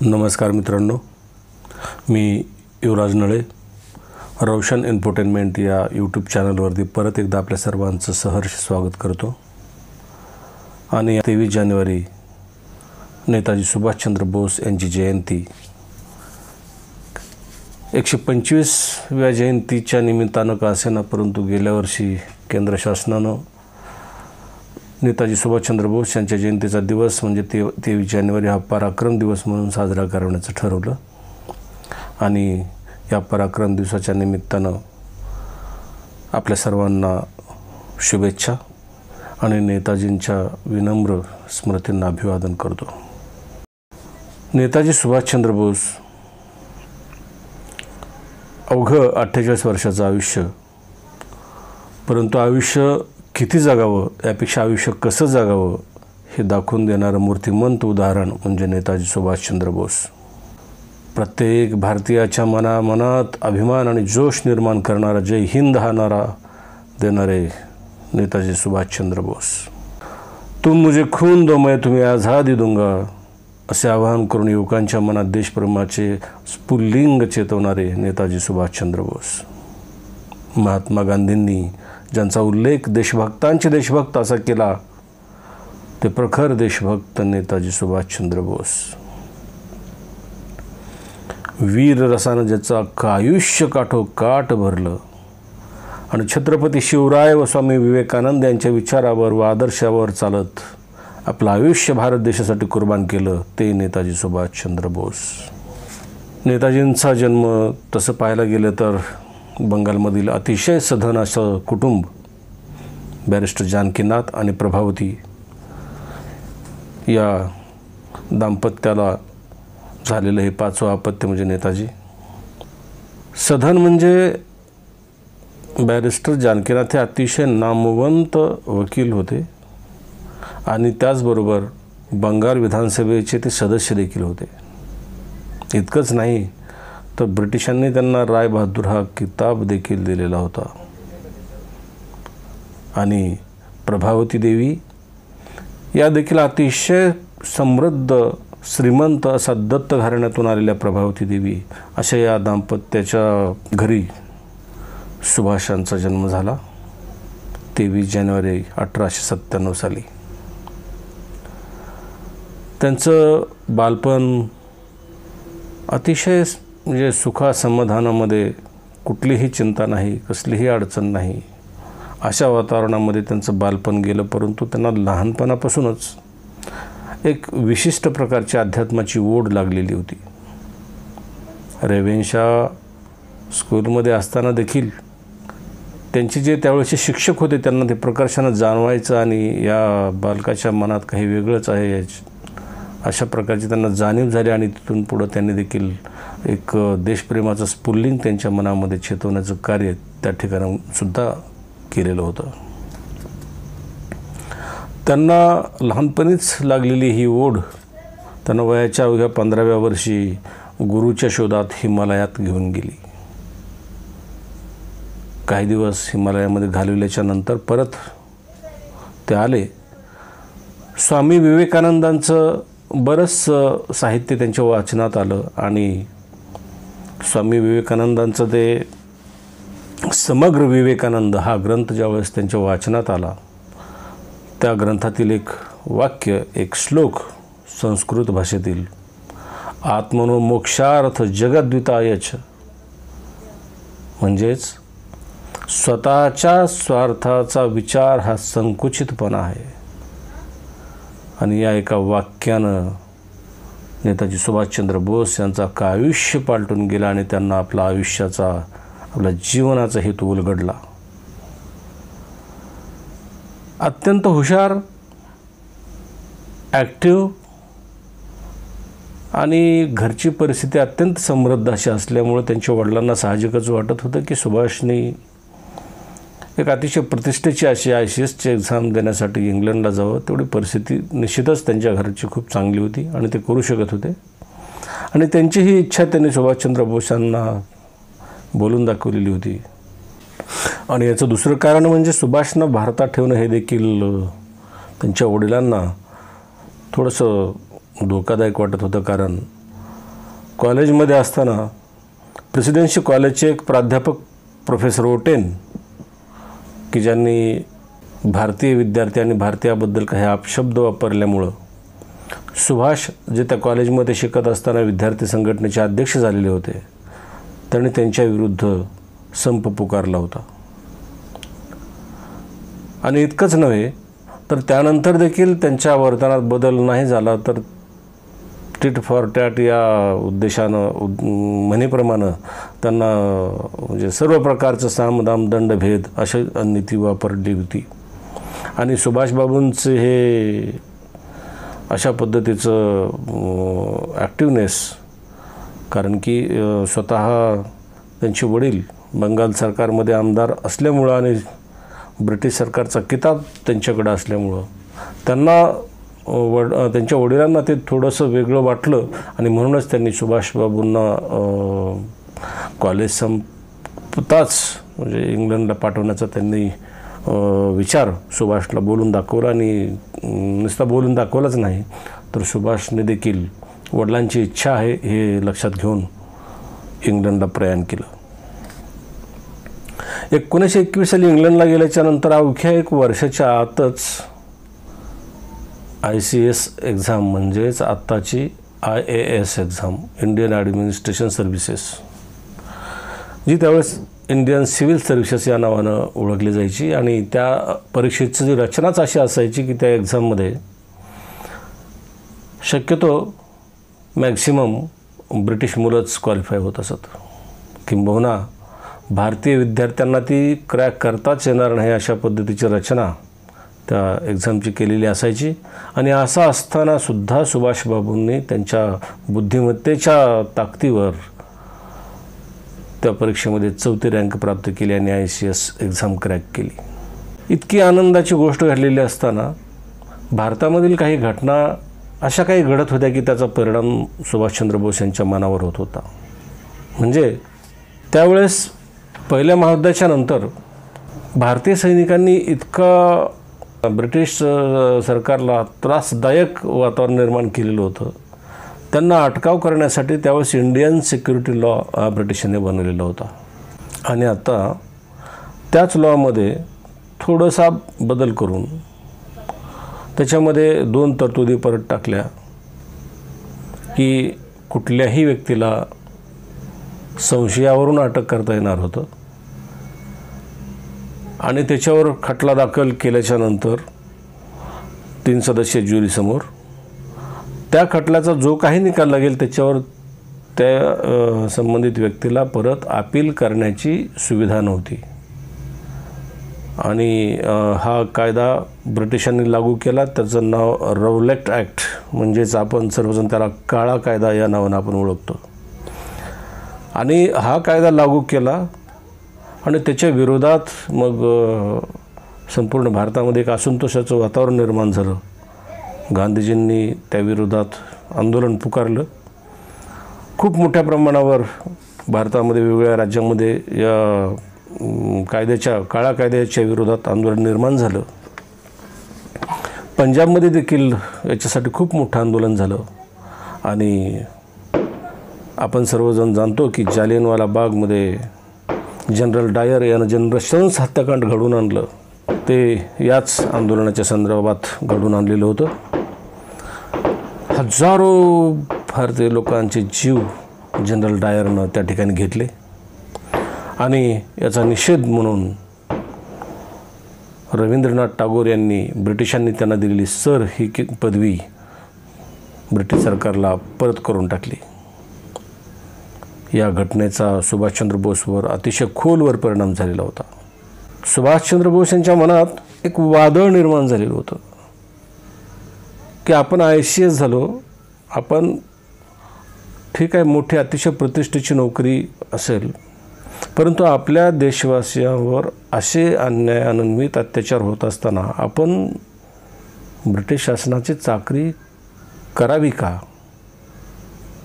नमस्कार मित्रांनो, मी युवराज नळे रोशन एंटरटेनमेंट या यूट्यूब चॅनलवरती परत एकदा आपल्या सर्वांचं सहर्ष स्वागत करतो। आणि 23 जानेवारी नेताजी सुभाषचंद्र बोस यांची जयंती 125व्या जयंतीच्या निमित्तानं का असेना, परंतु गेल्या वर्षी केंद्र शासनानं नेताजी सुभाषचंद्र बोस यांच्या जयंतीचा दिवस म्हणजे 23 जानेवारी हा पराक्रम दिवस म्हणून साजरा करण्याचं ठरवलं। आणि या पराक्रम दिवसाच्या निमित्तानं आपल्या सर्वांना शुभेच्छा आणि नेताजींच्या विनम्र स्मृतींना अभिवादन करतो। नेताजी सुभाषचंद्र बोस अवघं 48 वर्षाचं आयुष्य, परंतु आयुष्य किती जगावं यापेक्षा आयुष्य कसं जगावं हे दाखवून देणारं मूर्तिमंत उदाहरण म्हणजे नेताजी सुभाषचंद्र बोस। प्रत्येक भारतीयाच्या मनात अभिमान आणि जोश निर्माण करणारा जय हिंद हा नारा देणारे नेताजी सुभाषचंद्र बोस। तुम मुझे खून दो मैं तुम्हें आज़ादी दूंगा असे आवाहन करून युवकांच्या मनात देशप्रेमाचे स्फुल्लिंग चेतवणारे नेताजी सुभाषचंद्र बोस। महात्मा गांधींनी ज्यांचा उल्लेख देशभक्तांचे देशभक्त असा केला ते प्रखर देशभक्त नेताजी सुभाषचंद्र बोस। वीर रसानं ज्याचं अख्खं आयुष्य काठोकाठ भरलं आणि छत्रपती शिवराय व स्वामी विवेकानंद यांच्या विचारावर व आदर्शावर चालत आपलं आयुष्य भारत देशासाठी कुर्बान केलं ते नेताजी सुभाषचंद्र बोस। नेताजींचा जन्म तसं पाहायला गेलं तर बंगालमधील अतिशय सधन असं कुटुंब, बॅरिस्टर जानकीनाथ आणि प्रभावती या दाम्पत्याला झालेलं हे 5वं अपत्य म्हणजे नेताजी। सधन म्हणजे बॅरिस्टर जानकीनाथ हे अतिशय नामवंत वकील होते आणि त्याचबरोबर बंगाल विधानसभेचे ते सदस्य देखील होते। इतकंच नाही तर ब्रिटिशांनी त्यांना राय बहादूर हा किताब देखील दिलेला होता। आणि प्रभावती देवी या देखील अतिशय समृद्ध श्रीमंत असा दत्त घराण्यातून आलेल्या प्रभावती देवी अशा या दाम्पत्याच्या घरी सुभाषांचा जन्म झाला 23 जानेवारी 1897 साली। त्यांचं बालपण अतिशय म्हणजे सुखासमाधानामध्ये, कुठलीही चिंता नाही, कसलीही अडचण नाही अशा वातावरणामध्ये त्यांचं बालपण गेलं। परंतु त्यांना लहानपणापासूनच एक विशिष्ट प्रकारची अध्यात्माची ओढ लागलेली होती। रेवेन्शा स्कूलमध्ये असताना देखील त्यांचे जे त्यावेळेचे शिक्षक होते त्यांना ते प्रकर्षानं जाणवायचं आणि या बालकाच्या मनात काही वेगळंच आहे अशा प्रकारची त्यांना जाणीव झाली। आणि तिथून पुढं त्यांनी देखील एक देशप्रेमाचं स्फुल्लिंग त्यांच्या मनामध्ये चेतवण्याचं कार्य त्या ठिकाणी सुद्धा केलेलं होतं। त्यांना लहानपणीच लागलेली ही ओढ त्यांना वयाच्या अवघ्या 15व्या वर्षी गुरुच्या शोधात हिमालयात घेऊन गेली। काही दिवस हिमालयामध्ये घालवल्याच्या नंतर परत ते आले। स्वामी विवेकानंदांचं बरंच साहित्य त्यांच्या वाचनात आलं आणि स्वामी विवेकानंदांचं ते समग्र विवेकानंद हा ग्रंथ ज्यावेळेस त्यांच्या वाचनात आला त्या ग्रंथातील एक वाक्य, एक श्लोक संस्कृत भाषेतील, आत्मनो मोक्षार्थ जगद्वितायच, म्हणजेच स्वतःच्या स्वार्थाचा विचार हा संकुचितपणा आहे। आणि या एका वाक्यानं नेताजी सुभाषचंद्र बोस यांचं अख्खं आयुष्य पालटून गेलं आणि त्यांना आपला जीवनाचा हेतू उलगडला। अत्यंत हुशार, ॲक्टिव्ह आणि घरची परिस्थिती अत्यंत समृद्ध अशी असल्यामुळे त्यांच्या वडिलांना साहजिकच वाटत होतं की सुभाषनी एक अतिशय प्रतिष्ठेची अशी ICSची एक्झाम देण्यासाठी इंग्लंडला जावं। तेवढी परिस्थिती निश्चितच त्यांच्या घरची खूप चांगली होती आणि ते करू शकत होते। आणि त्यांची ही इच्छा त्यांनी सुभाषचंद्र बोसांना बोलून दाखवलेली होती। आणि याचं दुसरं कारण म्हणजे सुभाषनं भारतात ठेवणं हे देखील त्यांच्या वडिलांना थोडंसं धोकादायक वाटत होतं, कारण कॉलेजमध्ये असताना प्रेसिडेन्सी कॉलेजचे एक प्राध्यापक प्रोफेसर ओटेन, की ज्यांनी भारतीय विद्यार्थी आणि भारतीयाबद्दल काही अपशब्द वापरल्यामुळं सुभाष जे त्या कॉलेजमध्ये शिकत असताना विद्यार्थी संघटनेचे अध्यक्ष झालेले होते, त्यांनी त्यांच्या विरुद्ध संप पुकारला होता. आणि इतकंच नव्हे तर त्यानंतर देखील त्यांच्या वर्तनात बदल नाही झाला, तर टिट फॉर टॅट या उद्देशानं म्हणीप्रमाणे त्यांना म्हणजे सर्व प्रकारचं सामदाम दंडभेद अशी नीती वापरली होती. आणि सुभाषबाबूंचे हे अशा पद्धतीचं ॲक्टिवनेस, कारण की स्वतः त्यांचे वडील बंगाल सरकारमध्ये आमदार असल्यामुळं आणि ब्रिटिश सरकारचा किताब त्यांच्याकडे असल्यामुळं त्यांना त्यांच्या वडिलांना ते थोडंसं वेगळं वाटलं आणि म्हणूनच त्यांनी सुभाषबाबूंना कॉलेज संपताच म्हणजे इंग्लंडला पाठवण्याचा त्यांनी विचार सुभाषला बोलून दाखवला. आणि नुसता बोलून दाखवलाच नाही तर सुभाषने देखील वडिलांची इच्छा आहे हे लक्षात घेऊन इंग्लंडला प्रयाण केलं. 1921 साली इंग्लंडला गेल्याच्या नंतर अवघ्या 1 वर्षाच्या आतच ICS एक्झाम म्हणजेच आत्ताची IAS exam, Indian administration services, जी त्यावेळेस इंडियन सिव्हिल सर्व्हिसेस या नावानं ओळखली जायची. आणि त्या परीक्षेची जी रचनाच अशी असायची की त्या एक्झाममध्ये शक्यतो मॅक्झिमम ब्रिटिश मुलंच क्वालिफाय होत असत, किंबहुना भारतीय विद्यार्थ्यांना ती क्रॅक करताच येणार नाही अशा पद्धतीची रचना त्या एक्झामची केलेली असायची. आणि असं असतानासुद्धा सुभाषबाबूंनी त्यांच्या बुद्धिमत्तेच्या ताकदीवर त्या परीक्षेमध्ये 4थी रँक प्राप्त केली आणि ICS एक्झाम क्रॅक केली. इतकी आनंदाची गोष्ट घडलेली असताना भारतामधील काही घटना अशा काही घडत होत्या की त्याचा परिणाम सुभाषचंद्र बोस यांच्या मनावर होत होता. म्हणजे त्यावेळेस पहिल्या महायुद्धाच्या नंतर भारतीय सैनिकांनी इतका ब्रिटिश सरकारला त्रासदायक वातावरण निर्माण केलेलं होतं. त्यांना अटकाव करण्यासाठी त्यावेळेस इंडियन सिक्युरिटी लॉ हा ब्रिटिशांनी बनवलेला होता. आणि आता त्याच लॉमध्ये थोडासा बदल करून त्याच्यामध्ये 2 तरतुदी परत टाकल्या की कुठल्याही व्यक्तीला संशयावरून अटक करता येणार होतं आणि त्याच्यावर खटला दाखल केल्याच्या नंतर 3 सदस्यीय ज्युरीसमोर त्या खटल्याचा जो काही निकाल लागेल त्याच्यावर त्या संबंधित व्यक्तीला परत अपील करण्याची सुविधा नव्हती. आणि हा कायदा ब्रिटिशांनी लागू केला. त्याचं नाव रौलेट ॲक्ट, म्हणजेच आपण सर्वजण त्याला काळा कायदा या नावानं आपण ओळखतो. आणि हा कायदा लागू केला आणि त्याच्या विरोधात मग संपूर्ण भारतामध्ये एक असंतोषाचं वातावरण निर्माण झालं. गांधीजींनी त्या विरोधात आंदोलन पुकारलं. खूप मोठ्या प्रमाणावर भारतामध्ये वेगवेगळ्या राज्यांमध्ये या काळ्या कायद्याच्या विरोधात आंदोलन निर्माण झालं. पंजाबमध्ये देखील याच्यासाठी खूप मोठं आंदोलन झालं. आणि आपण सर्वजण जाणतो की जालियनवाला बागमध्ये जनरल डायर यानं जे नृशंस हत्याकांड घडवून आणलं ते याच आंदोलनाच्या संदर्भात घडवून आणलेलं होतं. हजारो भारतीय लोकांचे जीव जनरल डायरनं त्या ठिकाणी घेतले. आणि याचा निषेध म्हणून रवींद्रनाथ टागोर यांनी ब्रिटिशांनी त्यांना दिलेली सर ही पदवी ब्रिटिश सरकारला परत करून टाकली. या घटनेचा सुभाषचंद्र बोसवर अतिशय खोलवर परिणाम झालेला होता. सुभाषचंद्र बोस यांच्या मनात एक वादळ निर्माण झालेलं होतं की आपण ICS झालो, आपण ठीक आहे मोठी अतिशय प्रतिष्ठेची नोकरी असेल, परंतु आपल्या देशवासियांवर असे अन्यायान्वित अत्याचार होत असताना आपण ब्रिटिश शासनाची चाकरी करावी का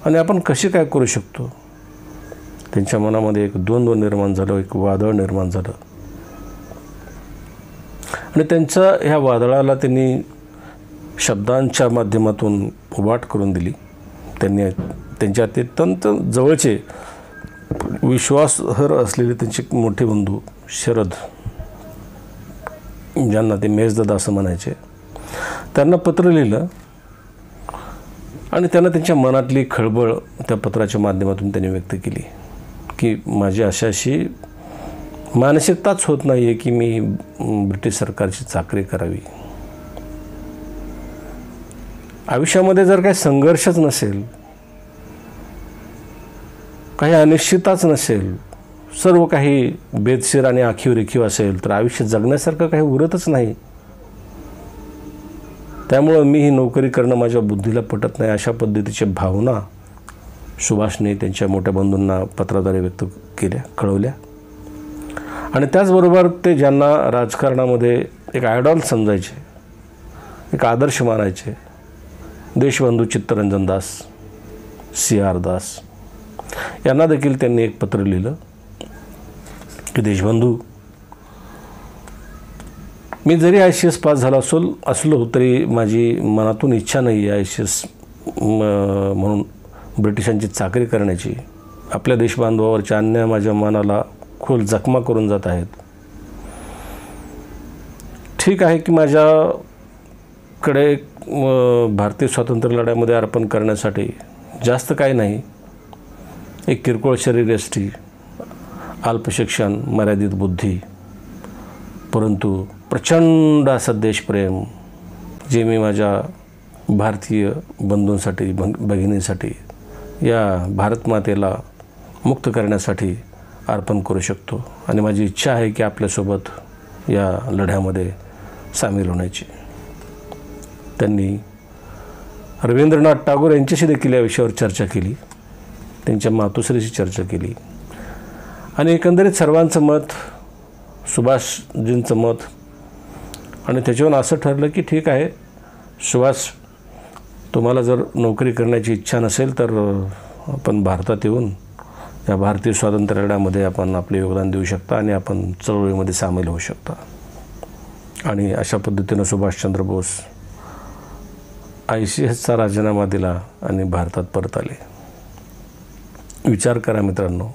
आणि आपण कशी काय करू शकतो. त्यांच्या मनामध्ये एक द्वंद्व निर्माण झालं, एक वादळ निर्माण झालं. आणि त्यांच्या ह्या वादळाला त्यांनी शब्दांच्या माध्यमातून वाट करून दिली. त्यांनी त्यांच्या अत्यंत जवळचे विश्वासार्ह असलेले त्यांचे मोठे बंधू शरद, ज्यांना ते मेजदादा असं म्हणायचे, त्यांना पत्र लिहिलं आणि त्यांना त्यांच्या मनातली खळबळ त्या पत्राच्या माध्यमातून त्यांनी व्यक्त केली की माझी अशी मानसिकताच होत नाही आहे की मी ब्रिटिश सरकारची चाकरी करावी. आयुष्यामध्ये जर काही संघर्षच नसेल, काही अनिश्चितताच नसेल, सर्व काही बेदशीर आणि आखीव रेखीव असेल तर आयुष्य जगण्यासारखं काही उरतच नाही. त्यामुळं मी ही नोकरी करणं माझ्या बुद्धीला पटत नाही, अशा पद्धतीच्या भावना सुभाषने त्यांच्या मोठ्या बंधूंना पत्राद्वारे व्यक्त केल्या, कळवल्या. आणि त्याचबरोबर ते ज्यांना राजकारणामध्ये एक आयडॉल समजायचे, एक आदर्श मानायचे, देशबंधू चित्तरंजन दास, CR दास, यांना देखील त्यांनी एक पत्र लिहिलं की देशबंधू, मी जरी ICS पास झाला असलो तरी माझी मनातून इच्छा नाही आहे ICS म्हणून ब्रिटिशांची चाकरी करण्याची. आपल्या देशबांधवावरच्या अन्याय माझ्या मनाला खोल जखमा करून जात आहेत. ठीक आहे की माझ्याकडे भारतीय स्वातंत्र्य लढ्यामध्ये अर्पण करण्यासाठी जास्त काही नाही, एक किरकोळ शरीरयष्टी, अल्प शिक्षण, मर्यादित बुद्धी, परंतु प्रचंड असं देशप्रेम जे मी माझ्या भारतीय बंधूंसाठी, भगिनींसाठी, या भारतमातेला मुक्त करण्यासाठी अर्पण करू शकतो. आणि माझी इच्छा आहे की आपल्यासोबत या लढ्यामध्ये सामील होण्याची. त्यांनी रवींद्रनाथ टागोर यांच्याशी देखील या विषयावर चर्चा केली, त्यांच्या मातोश्रीशी चर्चा केली आणि एकंदरीत सर्वांचं मत, सुभाषजींचं मत, आणि त्याच्यावरून असं ठरलं की ठीक आहे सुभाष, तुम्हाला जर नोकरी करण्याची इच्छा नसेल तर आपण भारतात येऊन या भारतीय स्वातंत्र्य लढ्यामध्ये आपण आपले योगदान देऊ शकता आणि आपण चळवळीमध्ये सामील होऊ शकता. आणि अशा पद्धतीनं सुभाषचंद्र बोस ICSचा राजीनामा दिला आणि भारतात परत आले. विचार करा मित्रांनो,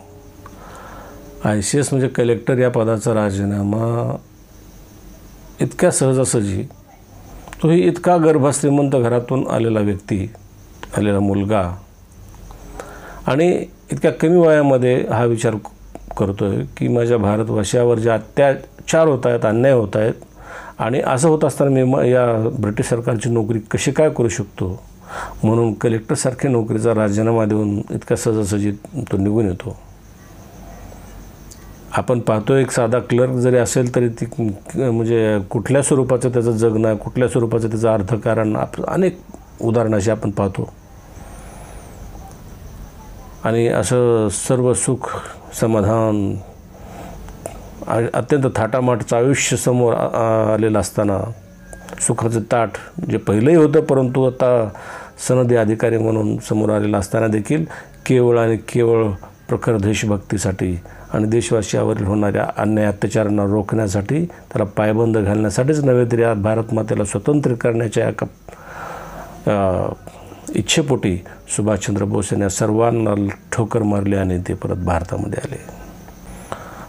ICS म्हणजे कलेक्टर या पदाचा राजीनामा इतक्या सहजासहजी, तोही इतका गर्भश्रीमंत घरातून आलेला व्यक्ती, आलेला मुलगा, आणि इतक्या कमी वयामध्ये हा विचार करतो आहे की माझ्या भारतवासियावर जे अत्याचार होत आहेत, अन्याय होत आहेत, आणि असं होत असताना मी या ब्रिटिश सरकारची नोकरी कशी काय करू शकतो, म्हणून कलेक्टरसारख्या नोकरीचा राजीनामा देऊन इतक्या सहजासहजी तो निघून येतो. आपण पाहतो एक साधा क्लर्क जरी असेल तरी ती म्हणजे कुठल्या स्वरूपाचं त्याचं जगणं, कुठल्या स्वरूपाचं त्याचं अर्थकारण, अनेक उदाहरणं अशी आपण पाहतो. आणि असं सर्व सुख, समाधान, अत्यंत थाटामाटचं आयुष्य समोर आलेलं असताना, सुखाचं ताट जे पहिलंही होतं परंतु आता सनदी अधिकारी म्हणून समोर आलेलं असताना देखील केवळ आणि केवळ प्रखर देशभक्तीसाठी आणि देशवासियावरील होणाऱ्या अन्याय अत्याचारांना रोखण्यासाठी, त्याला पायबंद घालण्यासाठीच नव्हे तर या भारतमातेला स्वतंत्र करण्याच्या एका इच्छेपोटी सुभाषचंद्र बोस यांनी सर्वांना ठोकर मारली आणि ते परत भारतामध्ये आले.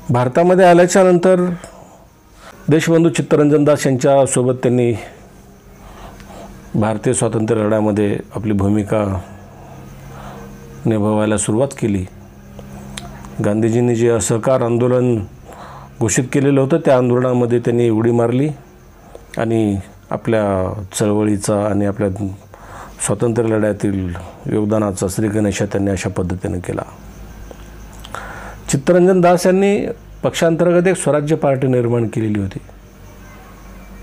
भारतामध्ये आल्याच्या नंतर देशबंधू चित्तरंजन दास यांच्यासोबत त्यांनी भारतीय स्वातंत्र्य लढ्यामध्ये आपली भूमिका निभावायला सुरुवात केली. गांधीजींनी जे असहकार आंदोलन घोषित केलेलं होतं त्या आंदोलनामध्ये त्यांनी उडी मारली आणि आपल्या चळवळीचा आणि आपल्या स्वातंत्र्य लढ्यातील योगदानाचा श्रीगणेशा त्यांनी अशा पद्धतीने केला. चित्तरंजन दास यांनी पक्षांतर्गत एक स्वराज्य पार्टी निर्माण केलेली होती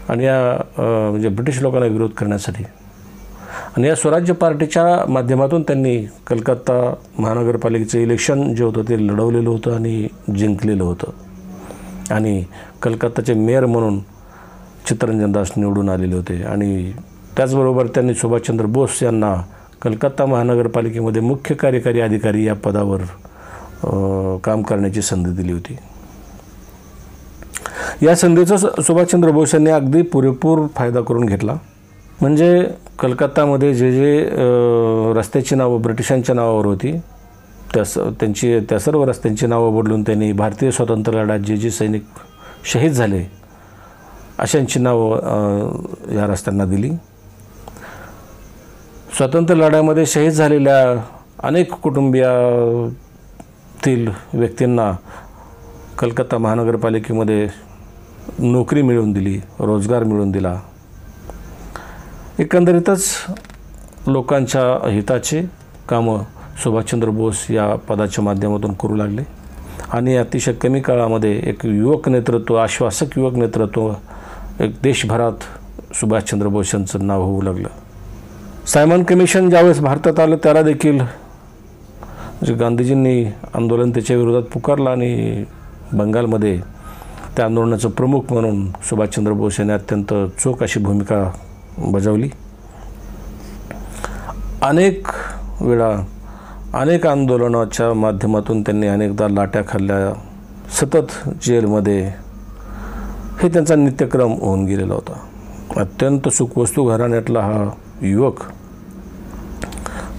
आणि या म्हणजे ब्रिटिश लोकांना विरोध करण्यासाठी. आणि या स्वराज्य पार्टीच्या माध्यमातून त्यांनी कलकत्ता महानगरपालिकेचं इलेक्शन जे होतं ते लढवलेलं होतं आणि जिंकलेलं होतं. आणि कलकत्ताचे मेयर म्हणून चित्तरंजन दास निवडून आलेले होते. आणि त्याचबरोबर त्यांनी सुभाषचंद्र बोस यांना कलकत्ता महानगरपालिकेमध्ये मुख्य कार्यकारी अधिकारी या पदावर काम करण्याची संधी दिली होती. या संधीचा सुभाषचंद्र बोस यांनी अगदी पुरेपूर फायदा करून घेतला म्हणजे कलकत्तामध्ये जे रस्त्याची नावं ब्रिटिशांच्या नावावर होती त्या सर्व रस्त्यांची नावं बदलून त्यांनी भारतीय स्वातंत्र्य लढ्यात जे सैनिक शहीद झाले अशांची नावं या रस्त्यांना दिली. स्वातंत्र्य लढ्यामध्ये शहीद झालेल्या अनेक कुटुंबियातील व्यक्तींना कलकत्ता महानगरपालिकेमध्ये नोकरी मिळवून दिली, रोजगार मिळवून दिला. एकंदरीतच लोकांच्या हिताचे कामं सुभाषचंद्र बोस या पदाच्या माध्यमातून करू लागले आणि अतिशय कमी काळामध्ये एक युवक नेतृत्व, आश्वासक युवक नेतृत्व एक देशभरात सुभाषचंद्र बोस यांचं नाव होऊ लागलं. सायमन कमिशन ज्यावेळेस भारतात आलं त्याला देखील गांधीजींनी आंदोलन त्याच्या विरोधात पुकारलं आणि बंगालमध्ये त्या आंदोलनाचं प्रमुख म्हणून सुभाषचंद्र बोस यांनी अत्यंत चोख अशी भूमिका बजावली. अनेक वेळा अनेक आंदोलनाच्या माध्यमातून त्यांनी अनेकदा लाट्या खाल्ल्या, सतत जेलमध्ये, हे त्यांचा नित्यक्रम होऊन गेलेला होता. अत्यंत सुखवस्तू घराण्यातला हा युवक,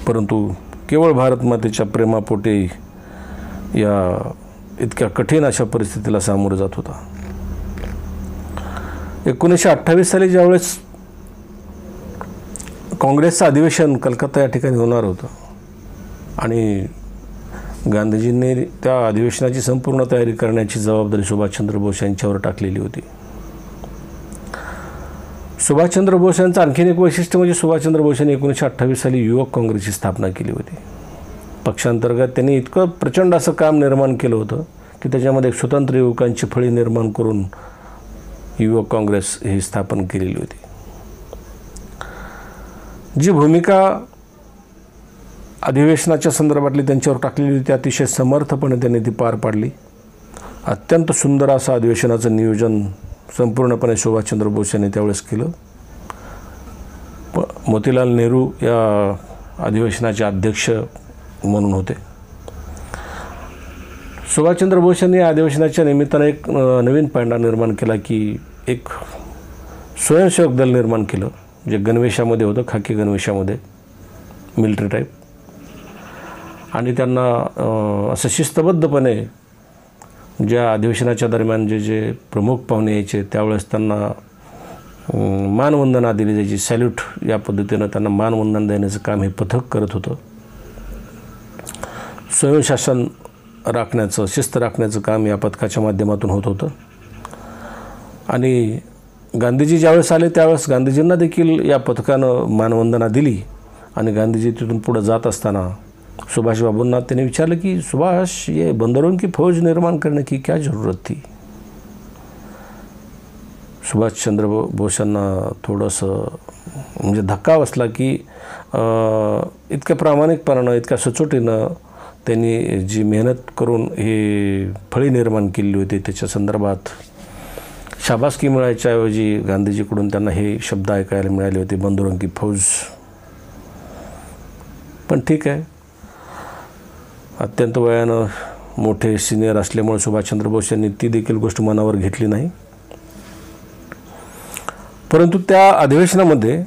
परंतु केवळ भारत मातेच्या प्रेमापोटी या इतक्या कठीण अशा परिस्थितीला सामोरं जात होता. 1928 साली ज्यावेळेस काँग्रेसचं अधिवेशन कलकत्ता या ठिकाणी होणार होतं आणि गांधीजींनी त्या अधिवेशनाची संपूर्ण तयारी करण्याची जबाबदारी सुभाषचंद्र बोस यांच्यावर टाकलेली होती. सुभाषचंद्र बोस यांचं आणखीन एक वैशिष्ट्य म्हणजे सुभाषचंद्र बोस यांनी 1928 साली युवक काँग्रेसची स्थापना केली होती. पक्षांतर्गत त्यांनी इतकं प्रचंड असं काम निर्माण केलं होतं की त्याच्यामध्ये स्वतंत्र युवकांची फळी निर्माण करून युवक काँग्रेस ही स्थापन केलेली होती. जी भूमिका अधिवेशनाच्या संदर्भातली त्यांच्यावर टाकलेली होती अतिशय समर्थपणे त्यांनी ती पार पाडली. अत्यंत सुंदर असं अधिवेशनाचं नियोजन संपूर्णपणे सुभाषचंद्र बोस यांनी त्यावेळेस केलं. मोतीलाल नेहरू या अधिवेशनाचे अध्यक्ष म्हणून होते. सुभाषचंद्र बोस यांनी या अधिवेशनाच्या निमित्तानं एक नवीन पायंडा निर्माण केला की एक स्वयंसेवक दल निर्माण केलं जे गणवेशामध्ये होतं, खाकी गणवेशामध्ये, मिलिटरी टाईप, आणि त्यांना असं शिस्तबद्धपणे ज्या अधिवेशनाच्या दरम्यान जे प्रमुख पाहुणे यायचे त्यावेळेस त्यांना मानवंदना दिली जायची, सॅल्यूट या पद्धतीनं त्यांना मानवंदना देण्याचं काम हे पथक करत होतं. स्वयंशासन राखण्याचं, शिस्त राखण्याचं काम या पथकाच्या माध्यमातून होत होतं. आणि गांधीजी ज्यावेळेस आले त्यावेळेस गांधीजींना देखील या पथकानं मानवंदना दिली आणि गांधीजी तिथून पुढं जात असताना सुभाषबाबूंना त्याने विचारलं की सुभाष, ये बंदरों की फौज निर्माण करने की क्या ज़रूरत थी. सुभाषचंद्र बोस यांना थोडंसं म्हणजे धक्का बसला की इतक्या प्रामाणिकपणानं, इतक्या सचोटीनं त्यांनी जी मेहनत करून ही फळी निर्माण केली होती त्याच्या संदर्भात शाबासकी मिळायच्याऐवजी गांधीजीकडून त्यांना हे शब्द ऐकायला मिळाले होते, बंदरों की फौज. पण ठीक आहे, अत्यंत वयानं मोठे सिनियर असल्यामुळे सुभाषचंद्र बोस यांनी ती देखील गोष्ट मनावर घेतली नाही. परंतु त्या अधिवेशनामध्ये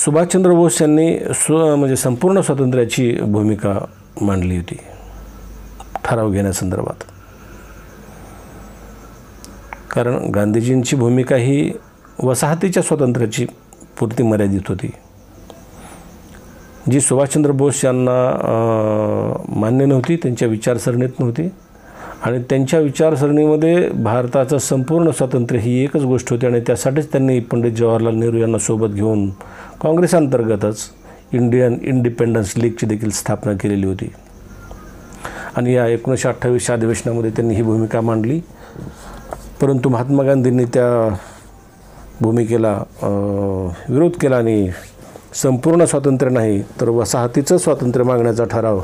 सुभाषचंद्र बोस यांनी म्हणजे संपूर्ण स्वातंत्र्याची भूमिका मांडली होती ठराव घेण्यासंदर्भात. कारण गांधीजींची भूमिका ही वसाहतीच्या स्वातंत्र्याची पुरती मर्यादित होती, जी सुभाषचंद्र बोस यांना मान्य नव्हती, त्यांच्या विचारसरणीत नव्हती. आणि त्यांच्या विचारसरणीमध्ये भारताचं संपूर्ण स्वातंत्र्य ही एकच गोष्ट होती आणि त्यासाठीच त्यांनी पंडित जवाहरलाल नेहरू यांना सोबत घेऊन काँग्रेसांतर्गतच इंडियन इंडिपेंडन्स लीगची देखील स्थापना केलेली होती. आणि या 1928 अधिवेशनामध्ये त्यांनी ही भूमिका मांडली. परंतु महात्मा गांधींनी त्या भूमिकेला विरोध केला आणि संपूर्ण स्वातंत्र्य नाही तर वसाहतीचं स्वातंत्र्य मागण्याचा ठराव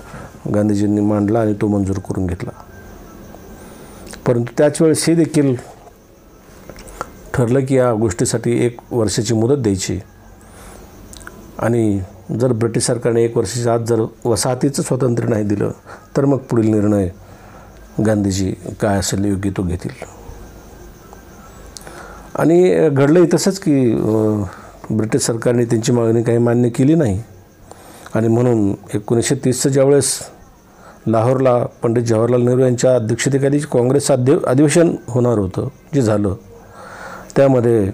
गांधीजींनी मांडला आणि तो मंजूर करून घेतला. परंतु त्याच वेळेस हे देखील ठरलं की या गोष्टीसाठी 1 वर्षाची मुदत द्यायची आणि जर ब्रिटिश सरकारने 1 वर्षाच्या आत जर वसाहतीचं स्वातंत्र्य नाही दिलं तर मग पुढील निर्णय गांधीजी काय असेल योग्य तो घेतील. आणि घडलं तसंच की ब्रिटिश सरकारने त्यांची मागणी काही मान्य केली नाही आणि म्हणून 1930चं ज्यावेळेस लाहोरला पंडित जवाहरलाल नेहरू यांच्या अध्यक्षतेखाली काँग्रेसचं अधिवेशन होणार होतं, जे झालं, त्यामध्ये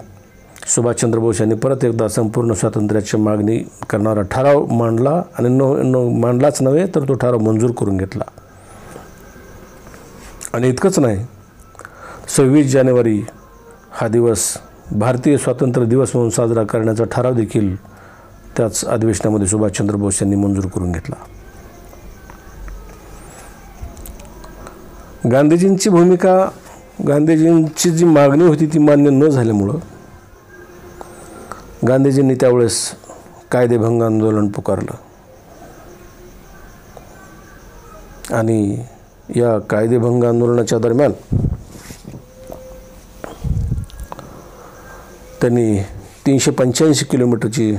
सुभाषचंद्र बोस यांनी परत एकदा संपूर्ण स्वातंत्र्याची मागणी करणारा ठराव मांडला आणि मांडलाच नव्हे तर तो ठराव मंजूर करून घेतला. आणि इतकंच नाही, 26 जानेवारी हा दिवस भारतीय स्वातंत्र्य दिवस म्हणून साजरा करण्याचा ठराव देखील त्याच अधिवेशनामध्ये सुभाषचंद्र बोस यांनी मंजूर करून घेतला. गांधीजींची भूमिका, गांधीजींची जी मागणी होती ती मान्य न झाल्यामुळं गांधीजींनी त्यावेळेस कायदेभंग आंदोलन पुकारलं आणि या कायदेभंग आंदोलनाच्या दरम्यान त्यांनी 385 किलोमीटरची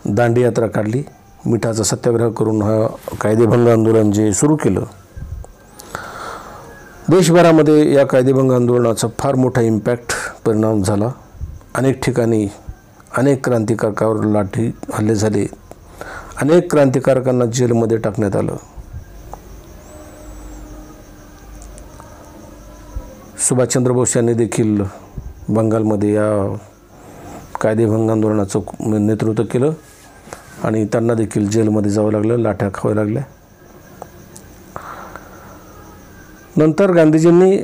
दांडी यात्रा काढली. मिठाचा सत्याग्रह करून हा कायदेभंग आंदोलन जे सुरू केलं, देशभरामध्ये या कायदेभंग आंदोलनाचा फार मोठा इम्पॅक्ट परिणाम झाला. अनेक ठिकाणी अनेक क्रांतिकारकावर लाठी हल्ले झाले, अनेक क्रांतिकारकांना जेलमध्ये टाकण्यात आलं. सुभाषचंद्र बोस यांनी देखील बंगालमध्ये या कायदेभंग आंदोलनाचं नेतृत्व केलं आणि त्यांना देखील जेलमध्ये जावं लागलं, लाठ्या खाव्या लागल्या. नंतर गांधीजींनी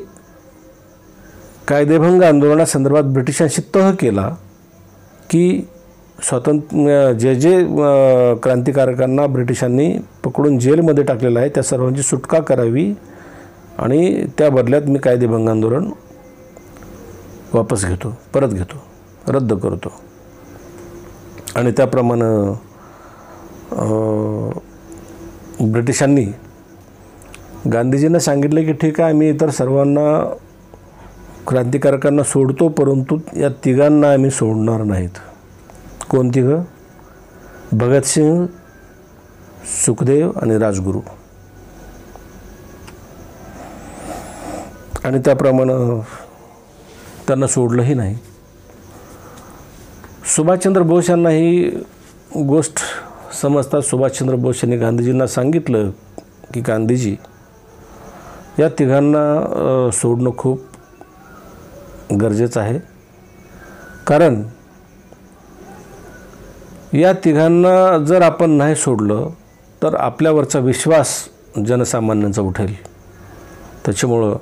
कायदेभंग आंदोलनासंदर्भात ब्रिटिशांशी तह केला की जे क्रांतिकारकांना ब्रिटिशांनी पकडून जेलमध्ये टाकलेलं आहे त्या सर्वांची सुटका करावी आणि त्या बदल्यात मी कायदेभंग आंदोलन वापस घेतो, परत घेतो, रद्द करतो. आणि त्याप्रमाणे ब्रिटिशांनी गांधीजींना सांगितलं की ठीक आहे, आम्ही इतर सर्वांना क्रांतिकारकांना सोडतो, परंतु या तिघांना आम्ही सोडणार नाहीत. कोण तिघं? भगतसिंग, सुखदेव आणि राजगुरू. आणि त्याप्रमाणे त्यांना सोडलंही नाही. सुभाषचंद्र बोस यांना ही गोष्ट समजतात. सुभाषचंद्र बोस यांनी गांधीजींना सांगितलं की गांधीजी, या तिघांना सोडणं खूप गरजेचं आहे, कारण या तिघांना जर आपण नाही सोडलं तर आपल्यावरचा विश्वास जनसामान्यांचा उठेल. त्याच्यामुळं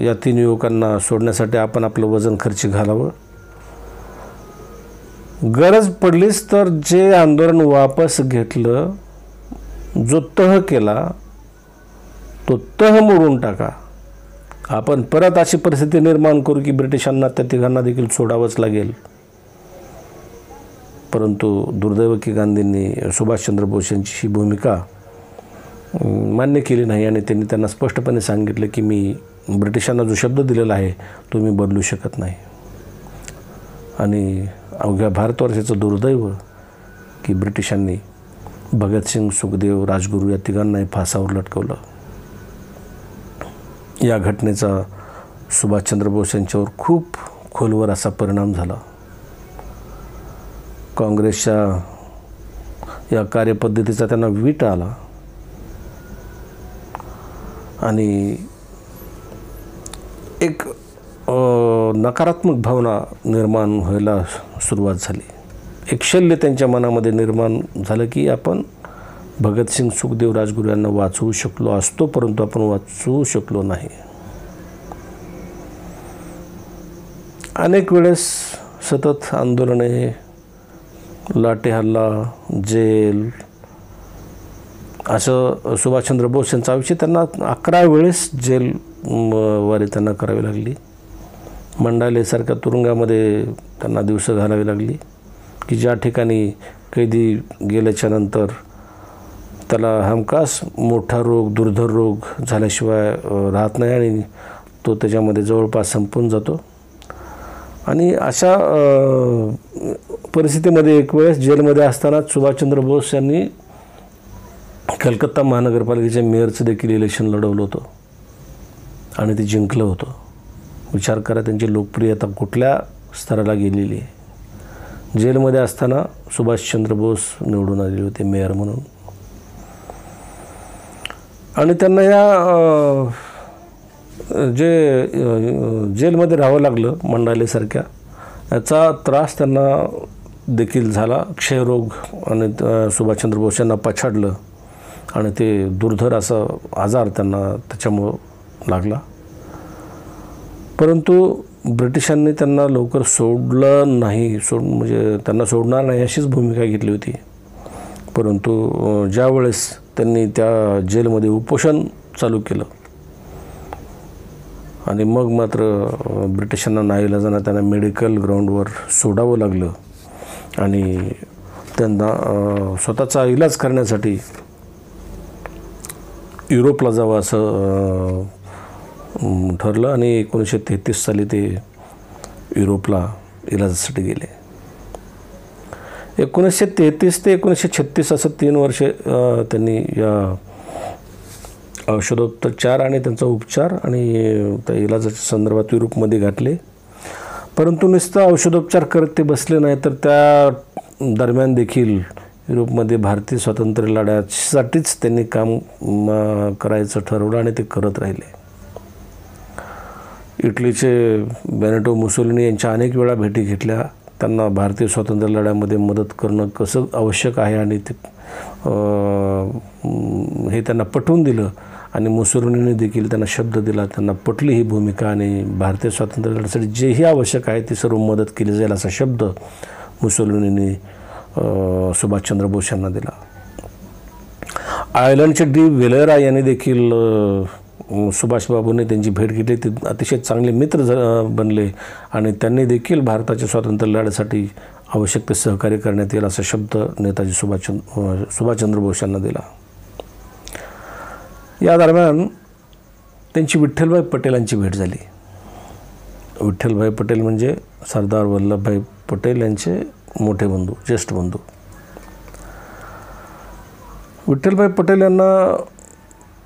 या 3 युवकांना सोडण्यासाठी आपण आपलं वजन खर्ची घालावं. गरज पडलीच तर जे आंदोलन वापस घेतलं, जो तह केला तो तह मोडून टाका. आपण परत अशी परिस्थिती निर्माण करू की ब्रिटिशांना त्या तिघांना देखील सोडावंच लागेल. परंतु दुर्दैव की गांधींनी सुभाषचंद्र बोस यांची ही भूमिका मान्य केली नाही आणि त्यांनी त्यांना स्पष्टपणे सांगितलं की मी ब्रिटिशांना जो शब्द दिलेला आहे तो मी बदलू शकत नाही. आणि अवघ्या भारतवर्षाचं दुर्दैव की ब्रिटिशांनी भगतसिंग, सुखदेव, राजगुरू या तिघांनाही फासावर लटकवलं. या घटनेचा सुभाषचंद्र बोस यांच्यावर खूप खोलवर असा परिणाम झाला. काँग्रेसच्या या कार्यपद्धतीचा त्यांना वीट आला आणि एक नकारात्मक भावना निर्माण व्हायला सुरुवात झाली. एक शल्य त्यांच्या मनामध्ये निर्माण झालं की आपण भगतसिंग, सुखदेव, राजगुरू यांना वाचवू शकलो असतो, परंतु आपण वाचवू शकलो नाही. अनेक वेळेस सतत आंदोलने, लाठीहल्ला, जेल, असं सुभाषचंद्र बोस यांचं आयुष्य त्यांना 11 वेळेस जेल वारी त्यांना करावी लागली. मंडालेसारख्या तुरुंगामध्ये त्यांना दिवस घालावी लागली की ज्या ठिकाणी कैदी गेल्याच्या नंतर त्याला हमखास मोठा रोग, दुर्धर रोग झाल्याशिवाय राहत नाही आणि तो त्याच्यामध्ये जवळपास संपून जातो. आणि अशा परिस्थितीमध्ये एक वेळेस जेलमध्ये असतानाच सुभाषचंद्र बोस यांनी कलकत्ता महानगरपालिकेच्या मेयरचं देखील इलेक्शन लढवलं होतं आणि ते जिंकलं होतं. विचार करा, त्यांची लोकप्रियता कुठल्या स्तराला गेलेली आहे. जेलमध्ये असताना सुभाषचंद्र बोस निवडून आलेले होते मेयर म्हणून. आणि त्यांना या जे जेलमध्ये राहावं लागलं मंडालेसारख्या, याचा त्रास त्यांना देखील झाला. क्षयरोग आणि सुभाषचंद्र बोस यांना पछाडलं आणि ते दुर्धर असा आजार त्यांना त्याच्यामुळं लागला. परंतु ब्रिटिशांनी त्यांना लवकर सोडलं नाही, म्हणजे त्यांना सोडणार नाही अशीच भूमिका घेतली होती. परंतु ज्यावेळेस त्यांनी त्या जेलमध्ये उपोषण चालू केलं आणि मग मात्र ब्रिटिशांना नाईलाजानं त्यांना मेडिकल ग्राउंडवर सोडावं लागलं आणि त्यांना स्वतःचा इलाज करण्यासाठी युरोपला जावं असं ठरलं आणि 1933 साली ते युरोपला इलाजासाठी गेले. 1933 ते 1936 असं 3 वर्षे त्यांनी या औषधोपचार आणि त्यांचा उपचार आणि त्या इलाजाच्या संदर्भात युरोपमध्ये घातले. परंतु नुसतं औषधोपचार करत ते बसले नाही, तर त्या दरम्यान देखील युरोपमध्ये भारतीय स्वातंत्र्य लढ्यासाठीच त्यांनी काम करायचं ठरवलं आणि ते करत राहिले. इटलीचे बेनिटो मुसोलिनी यांच्या अनेक वेळा भेटी घेतल्या. त्यांना भारतीय स्वातंत्र्य लढ्यामध्ये मदत करणं कसं आवश्यक आहे आणि ते हे त्यांना पटवून दिलं आणि मुसोलिनीने देखील त्यांना शब्द दिला. त्यांना पटली ही भूमिका आणि भारतीय स्वातंत्र्य लढ्यासाठी जेही आवश्यक आहे ती सर्व मदत केली जाईल असा शब्द मुसोलिनीने सुभाषचंद्र बोस यांना दिला. आयर्लंडचे डी व्हेलेरा यांनी देखील सुभाषबाबूंनी त्यांची भेट घेतली. ते अतिशय चांगले मित्र बनले आणि त्यांनी देखील भारताच्या स्वातंत्र्य लढ्यासाठी आवश्यक ते सहकार्य करण्यात येईल असा शब्द नेताजी सुभाषचंद्र बोस यांना दिला. या दरम्यान त्यांची विठ्ठलभाई पटेलांची भेट झाली. विठ्ठलभाई पटेल म्हणजे सरदार वल्लभभाई पटेल यांचे मोठे बंधू, ज्येष्ठ बंधू. विठ्ठलभाई पटेल यांना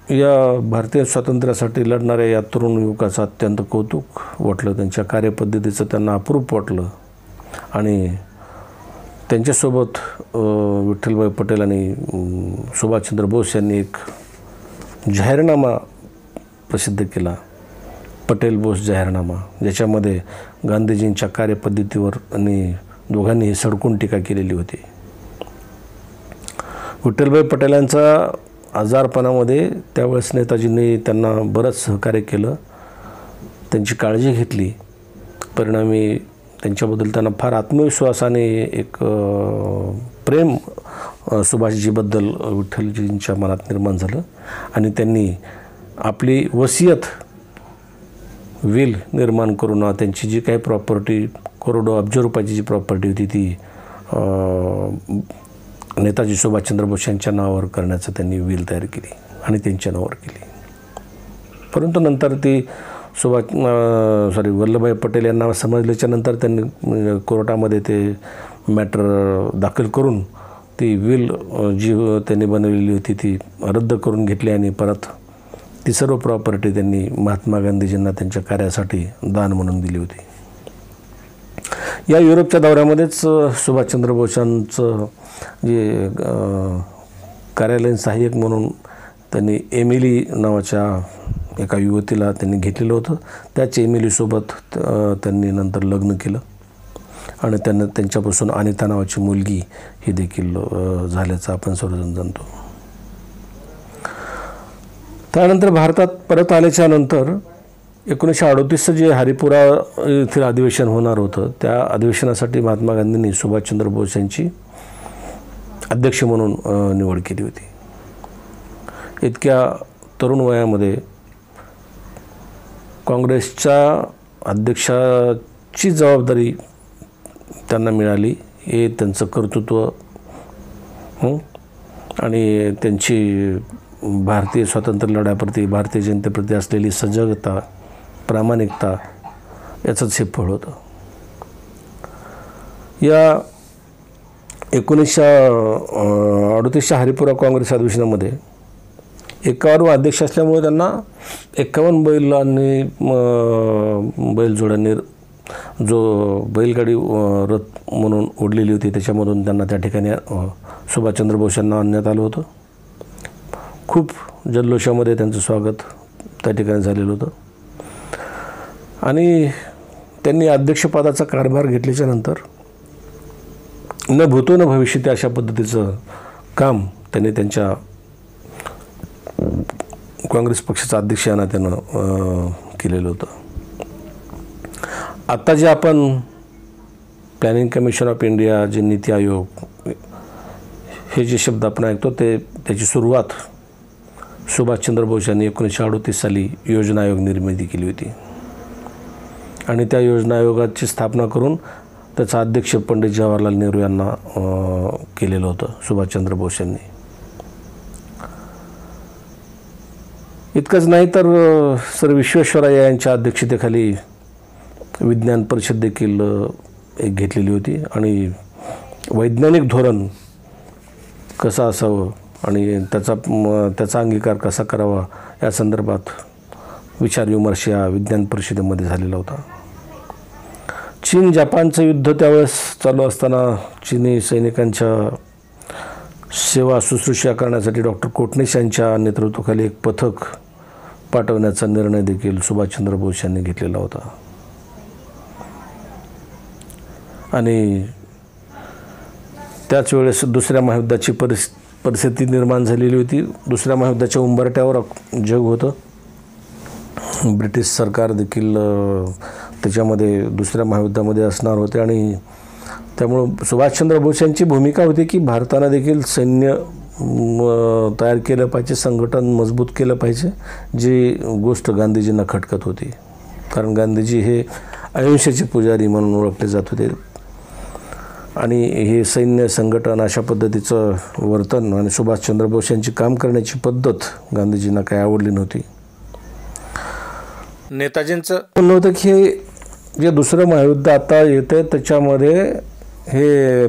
या भारतीय स्वातंत्र्यासाठी लढणाऱ्या या तरुण युवकाचं अत्यंत कौतुक वाटलं. त्यांच्या कार्यपद्धतीचं त्यांना अप्रूप वाटलं आणि त्यांच्यासोबत विठ्ठलभाई पटेल आणि सुभाषचंद्र बोस यांनी एक जाहीरनामा प्रसिद्ध केला, पटेल बोस जाहीरनामा, ज्याच्यामध्ये गांधीजींच्या कार्यपद्धतीवर आणि दोघांनीही सडकून टीका केलेली होती. विठ्ठलभाई पटेलांचा आजारपणामध्ये त्यावेळेस नेताजींनी त्यांना बरंच सहकार्य केलं, त्यांची काळजी घेतली. परिणामी त्यांच्याबद्दल त्यांना फार आत्मविश्वास आणि एक प्रेम सुभाषजीबद्दल विठ्ठलजींच्या मनात निर्माण झालं आणि त्यांनी आपली वसियत विल निर्माण करून त्यांची जी काही प्रॉपर्टी, करोडो अब्ज रुपयाची जी प्रॉपर्टी होती ती नेताजी सुभाषचंद्र बोस यांच्या नावावर करण्याचं त्यांनी विल तयार केली आणि त्यांच्या नावावर केली. परंतु नंतर ती वल्लभभाई पटेल यांना समजल्याच्या नंतर त्यांनी कोर्टामध्ये ते मॅटर दाखल करून ती विल जी त्यांनी बनवलेली होती ती रद्द करून घेतली आणि परत ती सर्व प्रॉपर्टी त्यांनी महात्मा गांधीजींना त्यांच्या कार्यासाठी दान म्हणून दिली होती. या युरोपच्या दौऱ्यामध्येच सुभाषचंद्र बोसांचं जे कार्यालयीन सहाय्यक म्हणून त्यांनी एमिली नावाच्या एका युवतीला त्यांनी घेतलेलं होतं. त्याच एमिलीसोबत त्यांनी नंतर लग्न केलं आणि त्यांना त्यांच्यापासून अनिता नावाची मुलगी ही देखील झाल्याचं आपण सर्वजण जाणतो. त्यानंतर भारतात परत आल्याच्या नंतर 1938 जे हरिपुरा येथील अधिवेशन होणार होतं, त्या अधिवेशनासाठी महात्मा गांधींनी सुभाषचंद्र बोस यांची अध्यक्ष म्हणून निवड केली होती. इतक्या तरुण वयामध्ये काँग्रेसच्या अध्यक्षाची जबाबदारी त्यांना मिळाली. हे त्यांचं कर्तृत्व आणि त्यांची भारतीय स्वातंत्र्य लढ्याप्रती, भारतीय जनतेप्रती असलेली सजगता, प्रामाणिकता याचंच हे फळ होतं. या 1938 हरिपुरा काँग्रेस अधिवेशनामध्ये 51 अध्यक्ष असल्यामुळे त्यांना 51 बैलांनी बैलजोड्यांनी जो बैलगाडी रथ म्हणून ओढलेली होती त्याच्यामधून त्यांना त्या ठिकाणी सुभाषचंद्र बोस यांना आणण्यात आलं होतं. खूप जल्लोषामध्ये त्यांचं स्वागत त्या ठिकाणी झालेलं होतं आणि त्यांनी अध्यक्षपदाचा कारभार घेतल्याच्या नंतर न भूतो न भविष्यती अशा पद्धतीचं काम त्यांनी त्यांच्या काँग्रेस पक्षाचा अध्यक्ष यांना त्यानं केलेलं होतं. आता जे आपण प्लॅनिंग कमिशन ऑफ इंडिया, जे नीती आयोग, हे जे शब्द आपण ऐकतो त्याची सुरुवात सुभाषचंद्र बोस यांनी 1938 साली योजना आयोग निर्मिती केली होती आणि त्या योजना आयोगाची स्थापना करून त्याचा अध्यक्ष पंडित जवाहरलाल नेहरू यांना केलेलं होतं सुभाषचंद्र बोस यांनी. इतकंच नाही तर सर विश्वेश्वरय्या यांच्या अध्यक्षतेखाली विज्ञान परिषद देखील एक घेतलेली होती आणि वैज्ञानिक धोरण कसं असावं आणि त्याचा अंगीकार कसा करावा या संदर्भात विचारविमर्श या विज्ञान परिषदेमध्ये झालेला होता. चीन जपानचं युद्ध त्यावेळेस चालू असताना चीनी सैनिकांच्या सेवा शुश्रूषा करण्यासाठी डॉक्टर कोटणीस यांच्या नेतृत्वाखाली एक पथक पाठवण्याचा निर्णय देखील सुभाषचंद्र बोस यांनी घेतलेला होता आणि त्याच वेळेस दुसऱ्या महायुद्धाची परिस्थिती निर्माण झालेली होती. दुसऱ्या महायुद्धाच्या उंबरठ्यावर जग होतं. ब्रिटिश सरकार देखील त्याच्यामध्ये दुसऱ्या महायुद्धामध्ये असणार होते आणि त्यामुळं सुभाषचंद्र बोस यांची भूमिका होती की भारतानं देखील सैन्य तयार केलं पाहिजे, संघटन मजबूत केलं पाहिजे, जी गोष्ट गांधीजींना खटकत होती. कारण गांधीजी हे अहिंसेचे पुजारी म्हणून ओळखले जात होते आणि हे सैन्य संघटन अशा पद्धतीचं वर्तन आणि सुभाषचंद्र बोस यांची काम करण्याची पद्धत गांधीजींना काही आवडली नव्हती. नेताजींचं म्हणणं होतं की जे दुसरं महायुद्ध आता येतं त्याच्यामध्ये हे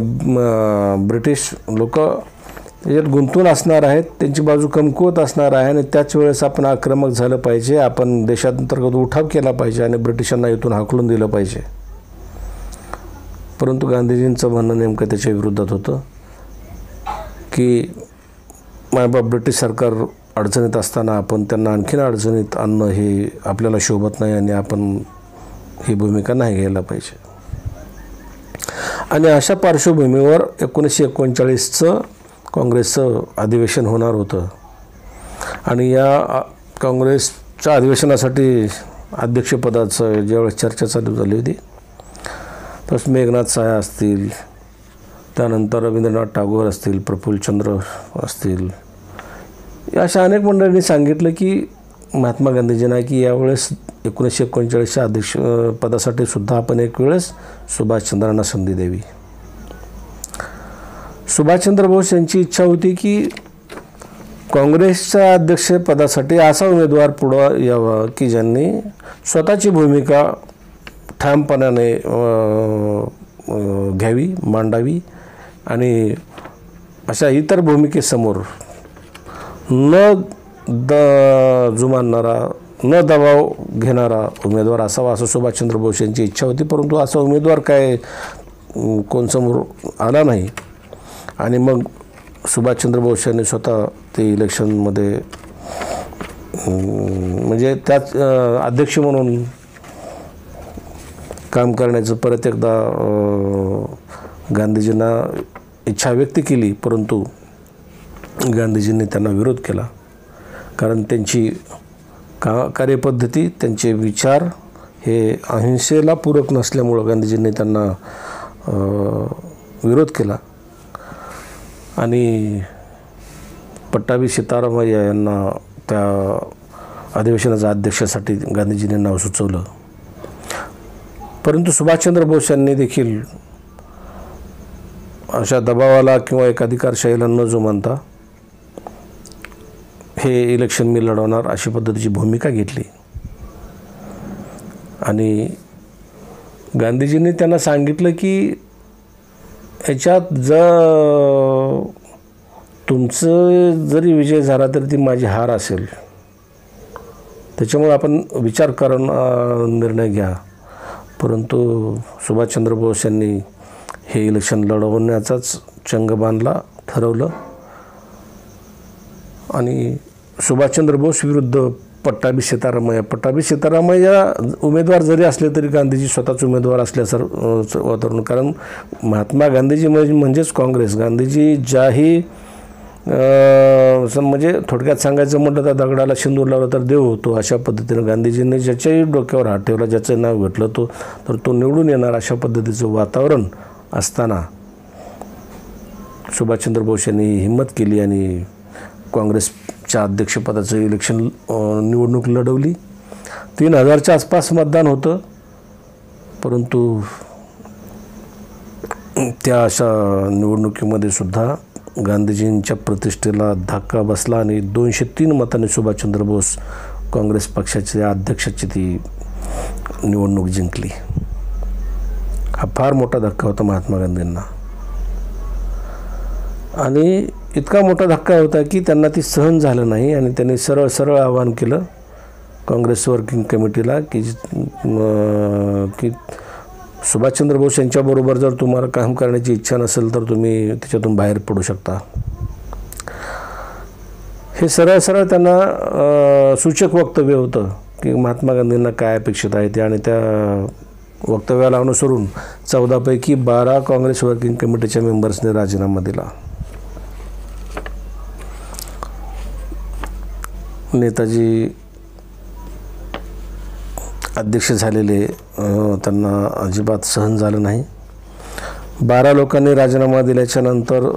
ब्रिटिश लोक याच्यात गुंतून असणार आहेत, त्यांची बाजू कमकुवत असणार आहे आणि त्याच वेळेस आपण आक्रमक झालं पाहिजे, आपण देशांतर्गत उठाव केला पाहिजे आणि ब्रिटिशांना इथून हाकलून दिलं पाहिजे. परंतु गांधीजींचं म्हणणं नेमकं त्याच्या विरोधात होतं की मायबाप ब्रिटिश सरकार अडचणीत असताना आपण त्यांना आणखीन अडचणीत आणणं हे आपल्याला शोभत नाही आणि आपण ही भूमिका नाही घ्यायला पाहिजे. आणि अशा पार्श्वभूमीवर 1939चं काँग्रेसचं अधिवेशन होणार होतं आणि या काँग्रेसच्या अधिवेशनासाठी अध्यक्षपदाचं ज्यावेळेस चर्चा चालू झाली होती तसं मेघनाथ साहा असतील, त्यानंतर रवींद्रनाथ टागोर असतील, प्रफुल्लचंद्र असतील, अशा अनेक मंडळींनी सांगितलं की महात्मा गांधीजींना की यावेळेस 1939च्या अध्यक्षपदासाठी सुद्धा आपण एक वेळेस सुभाषचंद्रांना संधी द्यावी. सुभाषचंद्र बोस यांची इच्छा होती की काँग्रेसच्या अध्यक्षपदासाठी असा उमेदवार पुढं यावा की ज्यांनी स्वतःची भूमिका ठामपणाने घ्यावी, मांडावी आणि अशा इतर भूमिकेसमोर न जुमानणारा, न दबाव घेणारा उमेदवार असावा असं सुभाषचंद्र बोस यांची इच्छा होती. परंतु असा उमेदवार काय कोण समोर आला नाही आणि मग सुभाषचंद्र बोस यांनी स्वतः ते इलेक्शनमध्ये म्हणजे त्याच अध्यक्ष म्हणून काम करण्याचं परत एकदा गांधीजींना इच्छा व्यक्त केली. परंतु गांधीजींनी त्यांना विरोध केला कारण त्यांची कार्यपद्धती, त्यांचे विचार हे अहिंसेला पूरक नसल्यामुळं गांधीजींनी त्यांना विरोध केला आणि पट्टाभी सीतारामय्या यांना त्या अधिवेशनाच्या अध्यक्षासाठी गांधीजींनी नाव सुचवलं. परंतु सुभाषचंद्र बोस यांनी देखील अशा दबावाला किंवा एकाधिकारशाहीला न जुमानता हे इलेक्शन मी लढवणार अशी पद्धतीची भूमिका घेतली आणि गांधीजींनी त्यांना सांगितलं की याच्यात तुमचं जरी विजय झाला तरी ती माझी हार असेल, त्याच्यामुळे आपण विचार करून निर्णय घ्या. परंतु सुभाषचंद्र बोस यांनी हे इलेक्शन लढवण्याचाच चंग बांधला ठरवलं आणि सुभाषचंद्र बोस विरुद्ध पट्टाभी सीतारामय्या उमेदवार जरी असले तरी गांधीजी स्वतःच उमेदवार असल्यासारखं वातावरण. कारण महात्मा गांधीजी म्हणजेच काँग्रेस. गांधीजी ज्याही म्हणजे थोडक्यात सांगायचं म्हटलं तर दगडाला शिंदूर लावला तर देव होतो अशा पद्धतीनं गांधीजींनी ज्याच्याही डोक्यावर हात ठेवला, ज्याचं नाव घेतलं तो निवडून येणार अशा पद्धतीचं वातावरण असताना सुभाषचंद्र बोस यांनी हिंमत केली आणि काँग्रेसच्या अध्यक्षपदाचं इलेक्शन निवडणूक लढवली. 3000च्या आसपास मतदान होतं. परंतु त्या अशा निवडणुकीमध्ये सुद्धा गांधीजींच्या प्रतिष्ठेला धक्का बसला आणि 203 मतांनी सुभाषचंद्र बोस काँग्रेस पक्षाचे अध्यक्षाची ती निवडणूक जिंकली. हा फार मोठा धक्का होता महात्मा गांधींना आणि इतका मोठा धक्का होता की त्यांना ती सहन झालं नाही आणि त्यांनी सरळ आवाहन केलं काँग्रेस वर्किंग कमिटीला की सुभाषचंद्र बोस यांच्याबरोबर जर तुम्हाला काम करण्याची इच्छा नसेल तर तुम्ही त्याच्यातून बाहेर पडू शकता. हे सरळ त्यांना सूचक वक्तव्य होतं की महात्मा गांधींना काय अपेक्षित आहे ते आणि त्या वक्तव्याला अनुसरून 14 पैकी 12 काँग्रेस वर्किंग कमिटीच्या मेंबर्सने राजीनामा दिला. नेताजी अध्यक्ष झालेले त्यांना अजिबात सहन झालं नाही. 12 लोकांनी राजीनामा दिल्याच्या नंतर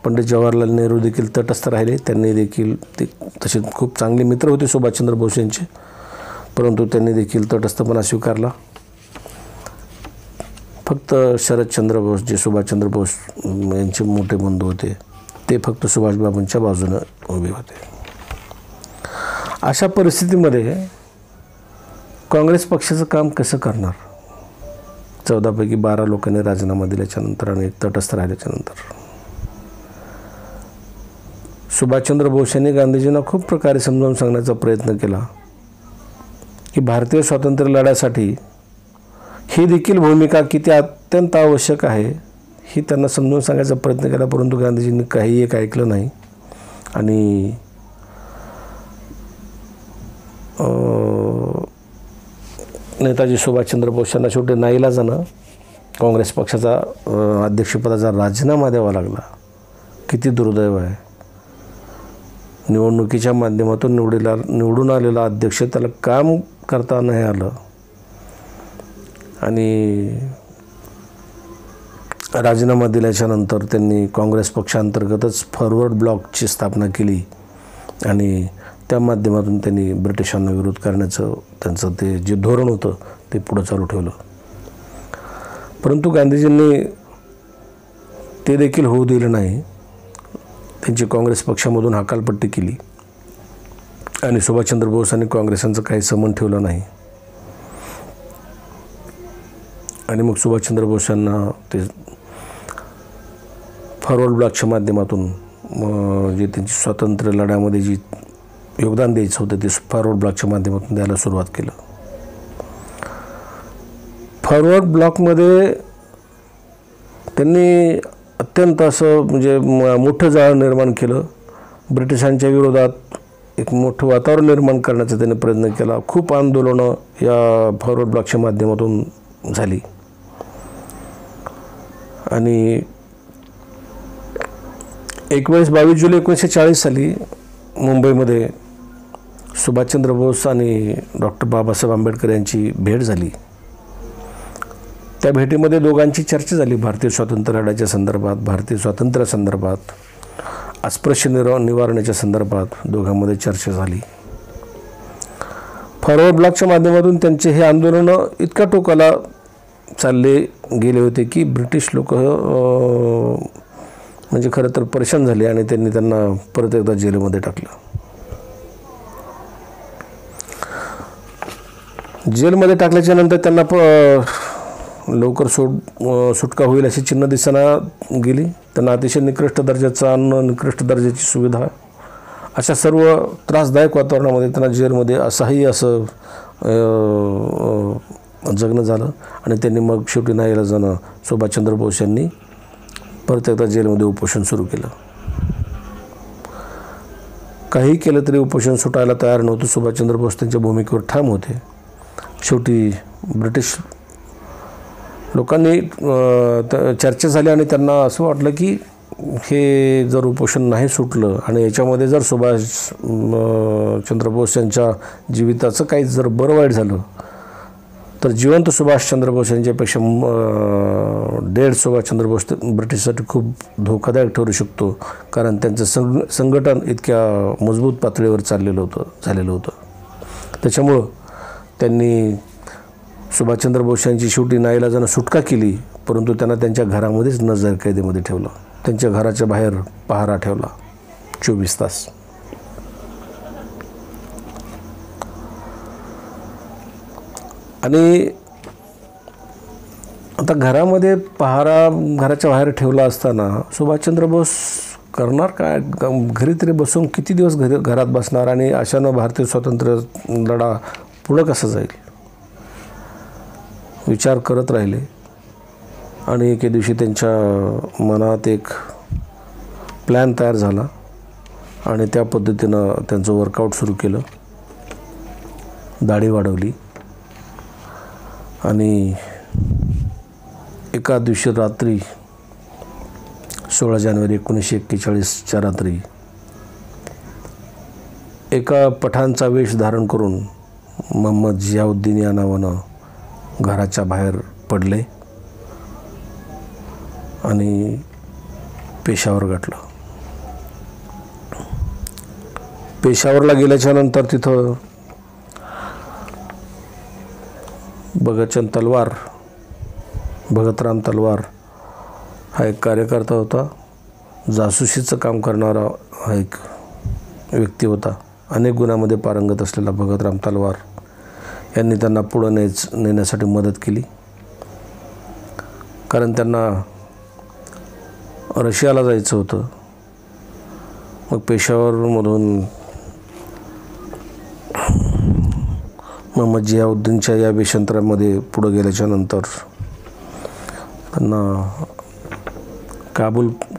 पंडित जवाहरलाल नेहरू देखील तटस्थ राहिले. त्यांनी देखील ते तसे खूप चांगले मित्र होते सुभाषचंद्र बोस यांचे, परंतु त्यांनी देखील तटस्थपणा स्वीकारला. फक्त शरदचंद्र बोस जे सुभाषचंद्र बोस यांचे मोठे बंधू होते ते फक्त सुभाषबाबूंच्या बाजूनं उभे होते. अशा परिस्थितीमध्ये काँग्रेस पक्षाचं काम कसं करणार? 14 पैकी 12 लोकांनी राजीनामा दिल्याच्या नंतर आणि तटस्थ राहिल्याच्या नंतर सुभाषचंद्र बोस यांनी गांधीजींना खूप प्रकारे समजावून सांगण्याचा प्रयत्न केला की भारतीय स्वातंत्र्य लढ्यासाठी ही देखील भूमिका किती अत्यंत आवश्यक आहे ही त्यांना समजावून सांगायचा प्रयत्न केला. परंतु गांधीजींनी काही एक ऐकलं नाही आणि नेताजी सुभाषचंद्र बोस यांना शेवटी नाईलाजानं काँग्रेस पक्षाचा अध्यक्षपदाचा राजीनामा द्यावा लागला. किती दुर्दैव आहे. निवडणुकीच्या माध्यमातून निवडून आलेला अध्यक्ष त्याला काम करता नाही आलं आणि राजीनामा दिल्याच्या नंतर त्यांनी काँग्रेस पक्षांतर्गतच फॉरवर्ड ब्लॉकची स्थापना केली आणि त्या माध्यमातून त्यांनी ब्रिटिशांना विरोध करण्याचं त्यांचं ते जे धोरण होतं ते पुढं चालू ठेवलं. परंतु गांधीजींनी ते देखील होऊ दिलं नाही. त्यांची काँग्रेस पक्षामधून हकालपट्टी केली आणि सुभाषचंद्र बोस आणि काँग्रेसांचं काही संबंध ठेवला नाही आणि मग सुभाषचंद्र बोस यांना ते फॉरवर्ड ब्लॉकच्या माध्यमातून जे त्यांची स्वातंत्र्य लढ्यामध्ये जी योगदान द्यायचं होतं ते फॉरवर्ड ब्लॉकच्या माध्यमातून द्यायला सुरुवात केलं. फॉरवर्ड ब्लॉकमध्ये त्यांनी अत्यंत असं म्हणजे मोठं जाळं निर्माण केलं. ब्रिटिशांच्या विरोधात एक मोठं वातावरण निर्माण करण्याचा त्यांनी प्रयत्न केला. खूप आंदोलनं या फॉरवर्ड ब्लॉकच्या माध्यमातून झाली आणि 22 जुलै 1940 साली मुंबईमध्ये सुभाषचंद्र बोस आणि डॉक्टर बाबासाहेब आंबेडकर यांची भेट झाली. त्या भेटीमध्ये दोघांची चर्चा झाली भारतीय स्वातंत्र्य लढ्याच्या संदर्भात, भारतीय स्वातंत्र्यासंदर्भात, अस्पृश्य निवारणाच्या संदर्भात दोघांमध्ये चर्चा झाली. फॉरवर्ड ब्लॉकच्या माध्यमातून त्यांचे हे आंदोलनं इतक्या टोकाला चालले गेले होते की ब्रिटिश लोक म्हणजे खरं तर परेशान झाले आणि त्यांना परत एकदा जेलमध्ये टाकलं. जेलमध्ये टाकल्याच्या नंतर त्यांना लवकर सुटका होईल अशी चिन्ह दिसना गेली. त्यांना अतिशय निकृष्ट दर्जाचं अन्न, निकृष्ट दर्जाची सुविधा अशा सर्व त्रासदायक वातावरणामध्ये त्यांना जेलमध्ये असंही असं जगणं झालं आणि त्यांनी मग शेवटी नाईलाजानं सुभाषचंद्र बोस यांनी परत एकदा जेलमध्ये उपोषण सुरू केलं. काही केलं तरी उपोषण सुटायला तयार नव्हतं. सुभाषचंद्र बोस त्यांच्या भूमिकेवर ठाम होते. शेवटी ब्रिटिश लोकांनी चर्चा झाली आणि त्यांना असं वाटलं की हे जर उपोषण नाही सुटलं आणि याच्यामध्ये जर सुभाषचंद्र बोस यांच्या जीविताचं काही जर बरं वाईट झालं तर जिवंत सुभाषचंद्र बोस यांच्यापेक्षा डेड सुभाषचंद्र बोस ब्रिटिशसाठी खूप धोकादायक ठरू शकतो, कारण त्यांचं संघटन इतक्या मजबूत पातळीवर झालेलं होतं. त्याच्यामुळं त्यांनी सुभाषचंद्र बोस यांची शेवटी नाईलाजानं सुटका केली, परंतु त्यांना त्यांच्या घरामध्येच नजर कैदेमध्ये ठेवलं. त्यांच्या घराच्या बाहेर पहारा ठेवला 24 तास. आणि आता घरामध्ये पहारा घराच्या बाहेर ठेवला असताना सुभाषचंद्र बोस करणार काय? घरी तरी बसून किती दिवस घरात बसणार आणि अशानं भारतीय स्वातंत्र्य लढा पुढं कसा जाईल विचार करत राहिले. आणि एके दिवशी त्यांच्या मनात एक प्लॅन तयार झाला आणि त्या पद्धतीनं त्यांचं वर्कआउट सुरू केलं. दाढी वाढवली आणि एका दिवशी रात्री 16 जानेवारी 1941च्या रात्री एका पठाणचा वेश धारण करून मोहम्मद जियाउद्दीन या नावानं घराच्या बाहेर पडले आणि पेशावर गाठलं. पेशावरला गेल्याच्या नंतर तिथं भगतराम तलवार हा एक कार्यकर्ता होता. जासूसीचं काम करणारा हा एक व्यक्ती होता. अनेक गुन्ह्यामध्ये पारंगत असलेला भगतराम तलवार यांनी त्यांना पुढं नेण्यासाठी मदत केली, कारण त्यांना रशियाला जायचं होतं. मग पेशावरमधून मोहम्मद जियाउद्दीनच्या या वेषांतरामध्ये पुढं गेल्याच्या नंतर त्यांना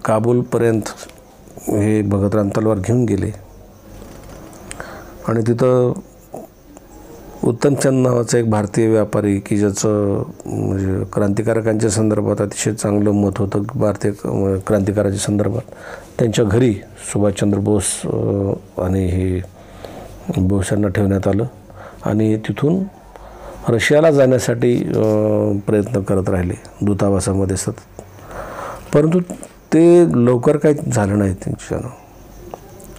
काबूलपर्यंत हे भगतराम तलवार घेऊन गेले आणि तिथं उत्तमचंद नावाचा एक भारतीय व्यापारी की ज्याचं म्हणजे क्रांतिकारकांच्या संदर्भात अतिशय चांगलं मत होतं भारतीय क्रांतिकाराच्या संदर्भात, त्यांच्या घरी सुभाषचंद्र बोस आणि हे बोस यांना ठेवण्यात आलं आणि तिथून रशियाला जाण्यासाठी प्रयत्न करत राहिले दूतावासामध्ये सतत. परंतु ते लवकर काही झालं नाही त्यांच्यानं.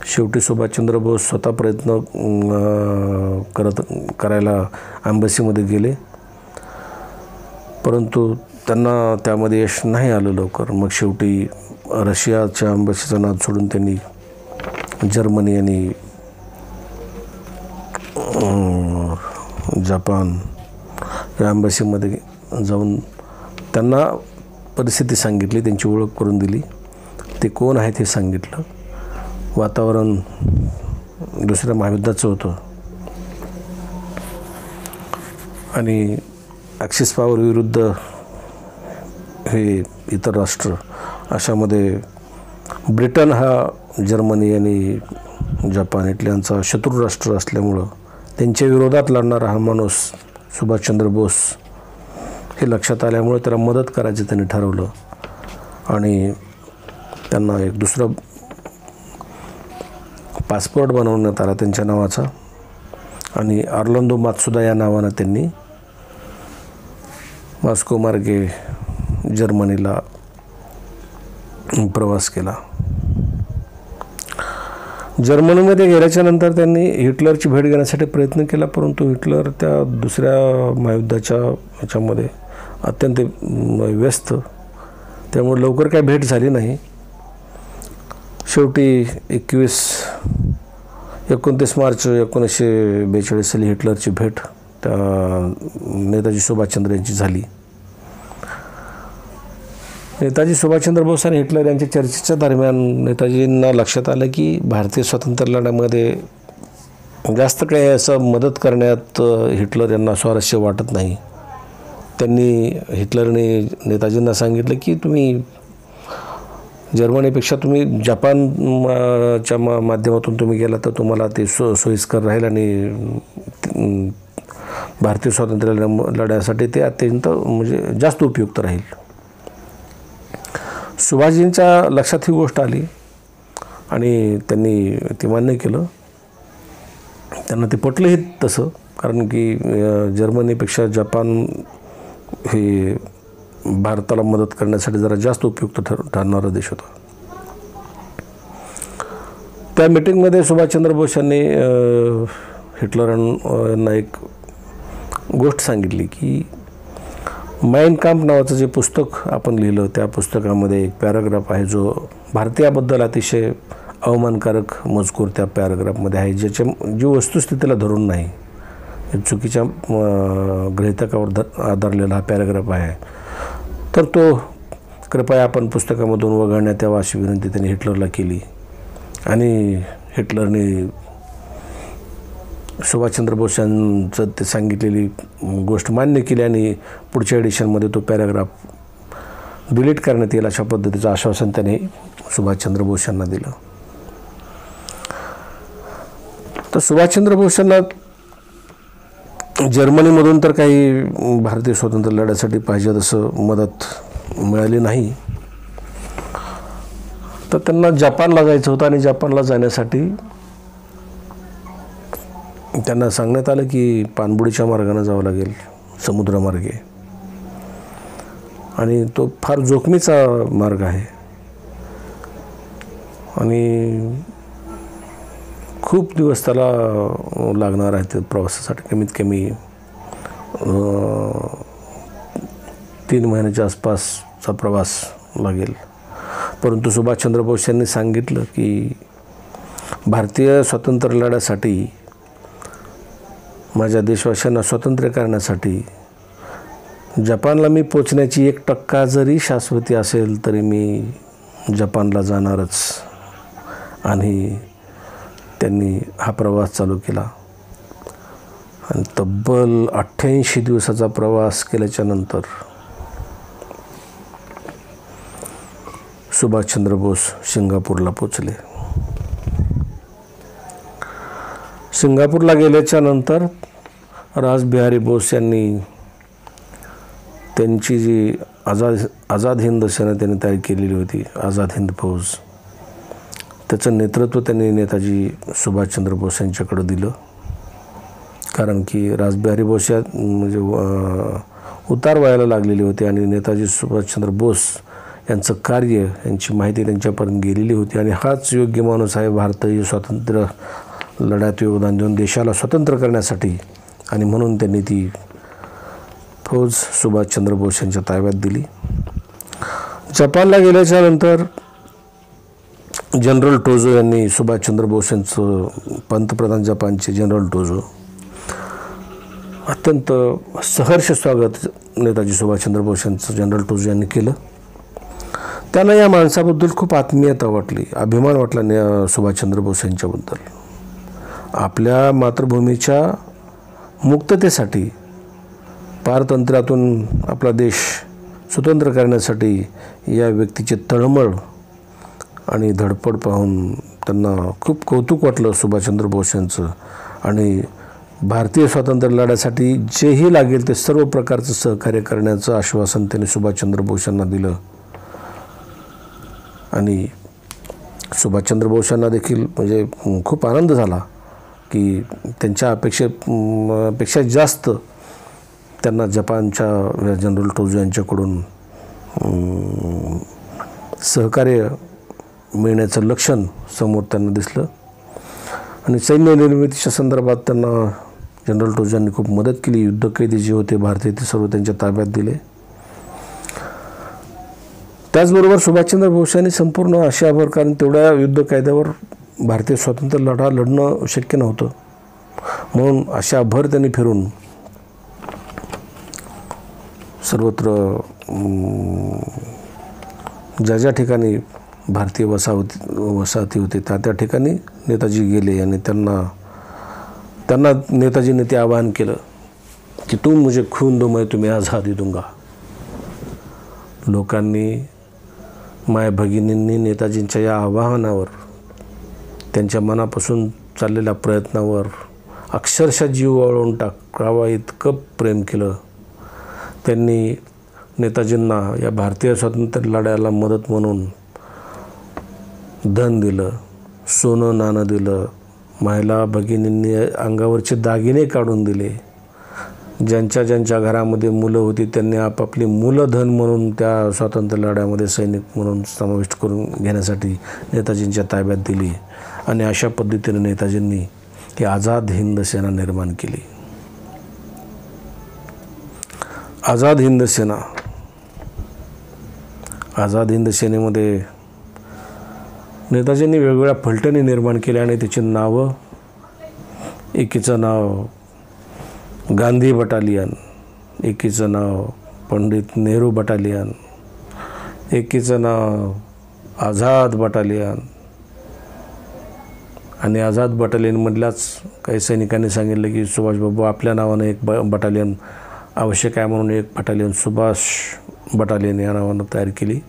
शेवटी सुभाषचंद्र बोस स्वतः प्रयत्न करायला एम्बसीमध्ये गेले, परंतु त्यांना त्यामध्ये यश नाही आलं लवकर. मग शेवटी रशियाच्या एम्बसीचा नाद सोडून त्यांनी जर्मनी आणि जपान या एम्बसीमध्ये जाऊन त्यांना परिस्थिती सांगितली, त्यांची ओळख करून दिली, ते कोण आहेत हे सांगितलं. वातावरण दुसऱ्या महायुद्धाचं होतं आणि ॲक्सिस पॉवर विरुद्ध हे इतर राष्ट्र, अशामध्ये ब्रिटन हा जर्मनी आणि जपान इटल्यांचा शत्रू राष्ट्र असल्यामुळं त्यांच्या विरोधात लढणारा हा माणूस सुभाषचंद्र बोस हे लक्षात आल्यामुळे त्याला मदत करायचं त्यांनी ठरवलं आणि त्यांना एक दुसरा पासपोर्ट बनवण्यात आला त्यांच्या नावाचा आणि ऑर्लंदो मात्सुदा या नावानं त्यांनी मॉस्को मार्गे जर्मनीला प्रवास केला. जर्मनीमध्ये गेल्याच्या नंतर त्यांनी हिटलरची भेट घेण्यासाठी प्रयत्न केला, परंतु हिटलर त्या दुसऱ्या महायुद्धाच्या ह्याच्यामध्ये अत्यंत व्यस्त, त्यामुळे लवकर काही भेट झाली नाही. शेवटी 29 मार्च 1942 साली हिटलरची भेट त्या नेताजी सुभाषचंद्र यांची झाली. नेताजी सुभाषचंद्र बोस आणि हिटलर यांच्या चर्चेच्या दरम्यान नेताजींना लक्षात आलं की भारतीय स्वातंत्र्य लढ्यामध्ये जास्त काही असं मदत करण्यात हिटलर यांना स्वारस्य वाटत नाही. त्यांनी हिटलरने नेताजींना सांगितलं की तुम्ही जर्मनीपेक्षा तुम्ही जपानच्या माध्यमातून तुम्ही गेला तर तुम्हाला ते सोयीस्कर राहील आणि भारतीय स्वातंत्र्य लढ्यासाठी ते अत्यंत म्हणजे जास्त उपयुक्त राहील. सुभाषजींच्या लक्षात ही गोष्ट आली आणि त्यांनी ते मान्य केलं. त्यांना ते पटलंही तसं, कारण की जर्मनीपेक्षा जपान हे भारताला मदत करण्यासाठी जरा जास्त उपयुक्त ठरणारा देश होता. त्या मीटिंगमध्ये सुभाषचंद्र बोस यांनी हिटलरांना एक गोष्ट सांगितली की माइन काम्फ नावाचं जे पुस्तक आपण लिहिलं त्या पुस्तकामध्ये एक पॅराग्राफ आहे जो भारतीयाबद्दल अतिशय अवमानकारक मजकूर त्या पॅराग्राफमध्ये आहे, जी वस्तुस्थितीला धरून नाही, चुकीच्या गृहितकावर आधारलेला हा पॅराग्राफ आहे. तर तो कृपया आपण पुस्तकामधून वगळण्यात यावा अशी विनंती त्यांनी हिटलरला केली आणि हिटलरने सुभाषचंद्र बोस यांचं ते सांगितलेली गोष्ट मान्य केली आणि पुढच्या एडिशनमध्ये तो पॅराग्राफ डिलीट करण्यात येईल अशा पद्धतीचं आश्वासन त्याने सुभाषचंद्र बोस यांना दिलं. तर सुभाषचंद्र बोस यांना जर्मनीमधून तर काही भारतीय स्वातंत्र्य लढ्यासाठी पाहिजे तसं मदत मिळाली नाही. तर त्यांना जपानला जायचं होतं आणि जपानला जाण्यासाठी त्यांना सांगण्यात आलं की पाणबुडीच्या मार्गाने जावं लागेल, समुद्रमार्गे, आणि तो फार जोखमीचा मार्ग आहे आणि खूप दिवस त्याला लागणार आहे. ते प्रवासासाठी कमीत कमी 3 महिन्याच्या आसपासचा प्रवास लागेल. परंतु सुभाषचंद्र बोस यांनी सांगितलं की भारतीय स्वातंत्र्य लढ्यासाठी, माझ्या देशवासियांना स्वातंत्र्य करण्यासाठी जपानला मी पोचण्याची 1% जरी शाश्वती असेल तरी मी जपानला जाणारच. आणि त्यांनी हा प्रवास चालू केला आणि तब्बल 88 दिवसाचा प्रवास केल्याच्या नंतर सुभाषचंद्र बोस सिंगापूरला पोचले. सिंगापूरला गेल्याच्या नंतर रासबिहारी बोस यांनी त्यांची जी आझाद हिंद सेना त्यांनी तयार केलेली होती, आझाद हिंद फौज, त्याचं नेतृत्व त्यांनी नेताजी सुभाषचंद्र बोस यांच्याकडे दिलं. कारण की रासबिहारी बोस या म्हणजे उतार व्हायला लागलेले होते आणि नेताजी सुभाषचंद्र बोस यांचं कार्य, यांची माहिती त्यांच्यापर्यंत गेलेली होती आणि हाच योग्य माणूस आहे भारतीय स्वातंत्र्य लढ्यात योगदान देऊन देशाला स्वतंत्र करण्यासाठी. आणि म्हणून त्यांनी ती फौज सुभाषचंद्र बोस यांच्या ताब्यात दिली. जपानला गेल्याच्या नंतर जनरल टोजो यांनी सुभाषचंद्र बोस यांचं, पंतप्रधान जपानचे जनरल टोजो, अत्यंत सहर्ष स्वागत नेताजी सुभाषचंद्र बोस यांचं जनरल टोजो यांनी केलं. त्यांना या माणसाबद्दल खूप आत्मीयता वाटली, अभिमान वाटला सुभाषचंद्र बोस यांच्याबद्दल. आपल्या मातृभूमीच्या मुक्ततेसाठी, पारतंत्र्यातून आपला देश स्वतंत्र करण्यासाठी या व्यक्तीची तळमळ आणि धडपड पाहून त्यांना खूप कौतुक वाटलं सुभाषचंद्र बोस यांचं. आणि भारतीय स्वातंत्र्य लढ्यासाठी जेही लागेल ते सर्व प्रकारचं सहकार्य करण्याचं आश्वासन त्यांनी सुभाषचंद्र बोस यांना दिलं. आणि सुभाषचंद्र बोस यांना देखील म्हणजे खूप आनंद झाला की त्यांच्या अपेक्षेपेक्षा जास्त त्यांना जपानच्या जनरल टोजो यांच्याकडून सहकार्य मिळण्याचं लक्षण समोर त्यांना दिसलं. आणि सैन्य निर्मितीच्या संदर्भात त्यांना जनरल टोजो यांनी खूप मदत केली. युद्धकैदी जे होते भारतीय ते सर्व त्यांच्या ताब्यात दिले. त्याचबरोबर सुभाषचंद्र बोस यांनी संपूर्ण आशियाभर, कारण तेवढ्या युद्धकायद्यावर भारतीय स्वातंत्र्य लढा लढणं शक्य नव्हतं, म्हणून आशियाभर त्यांनी फिरून सर्वत्र ज्या ज्या ठिकाणी भारतीय वसाहती होते त्या ठिकाणी नेताजी गेले आणि त्यांना नेताजींनी ते आवाहन केलं की तुम मुझे खून दो मैं तुम्हें आझादी दूंगा. लोकांनी, माय भगिनींनी नेताजींच्या या आवाहनावर, त्यांच्या मनापासून चाललेल्या प्रयत्नावर अक्षरशः जीव ओवाळून टाकावा इतकं प्रेम केलं. त्यांनी नेताजींना या भारतीय स्वातंत्र्य लढ्याला मदत म्हणून धन दिलं, सोनं नाणं दिलं, महिला भगिनींनी अंगावरचे दागिने काढून दिले. ज्यांच्या घरामध्ये मुलं होती त्यांनी आपापली मुलं धन म्हणून त्या स्वातंत्र्य लढ्यामध्ये सैनिक म्हणून समाविष्ट करून घेण्यासाठी नेताजींच्या ताब्यात दिली. आणि अशा पद्धतीने नेताजींनी ही आझाद हिंद सेना निर्माण केली. आझाद हिंद सेना, आझाद हिंद सेनेमध्ये नेताजींनी वेगवेगळ्या फलटणी निर्माण केल्या आणि त्याची नावं, एकीचं नाव गांधी बटालियन, एकीचं नाव पंडित नेहरू बटालियन, एकीचं नाव आझाद बटालियन. आणि आझाद बटालियनमधल्याच काही सैनिकांनी सांगितलं की सुभाषबाबू आपल्या नावानं एक बटालियन आवश्यक आहे, म्हणून एक बटालियन सुभाष बटालियन या नावानं तयार केली.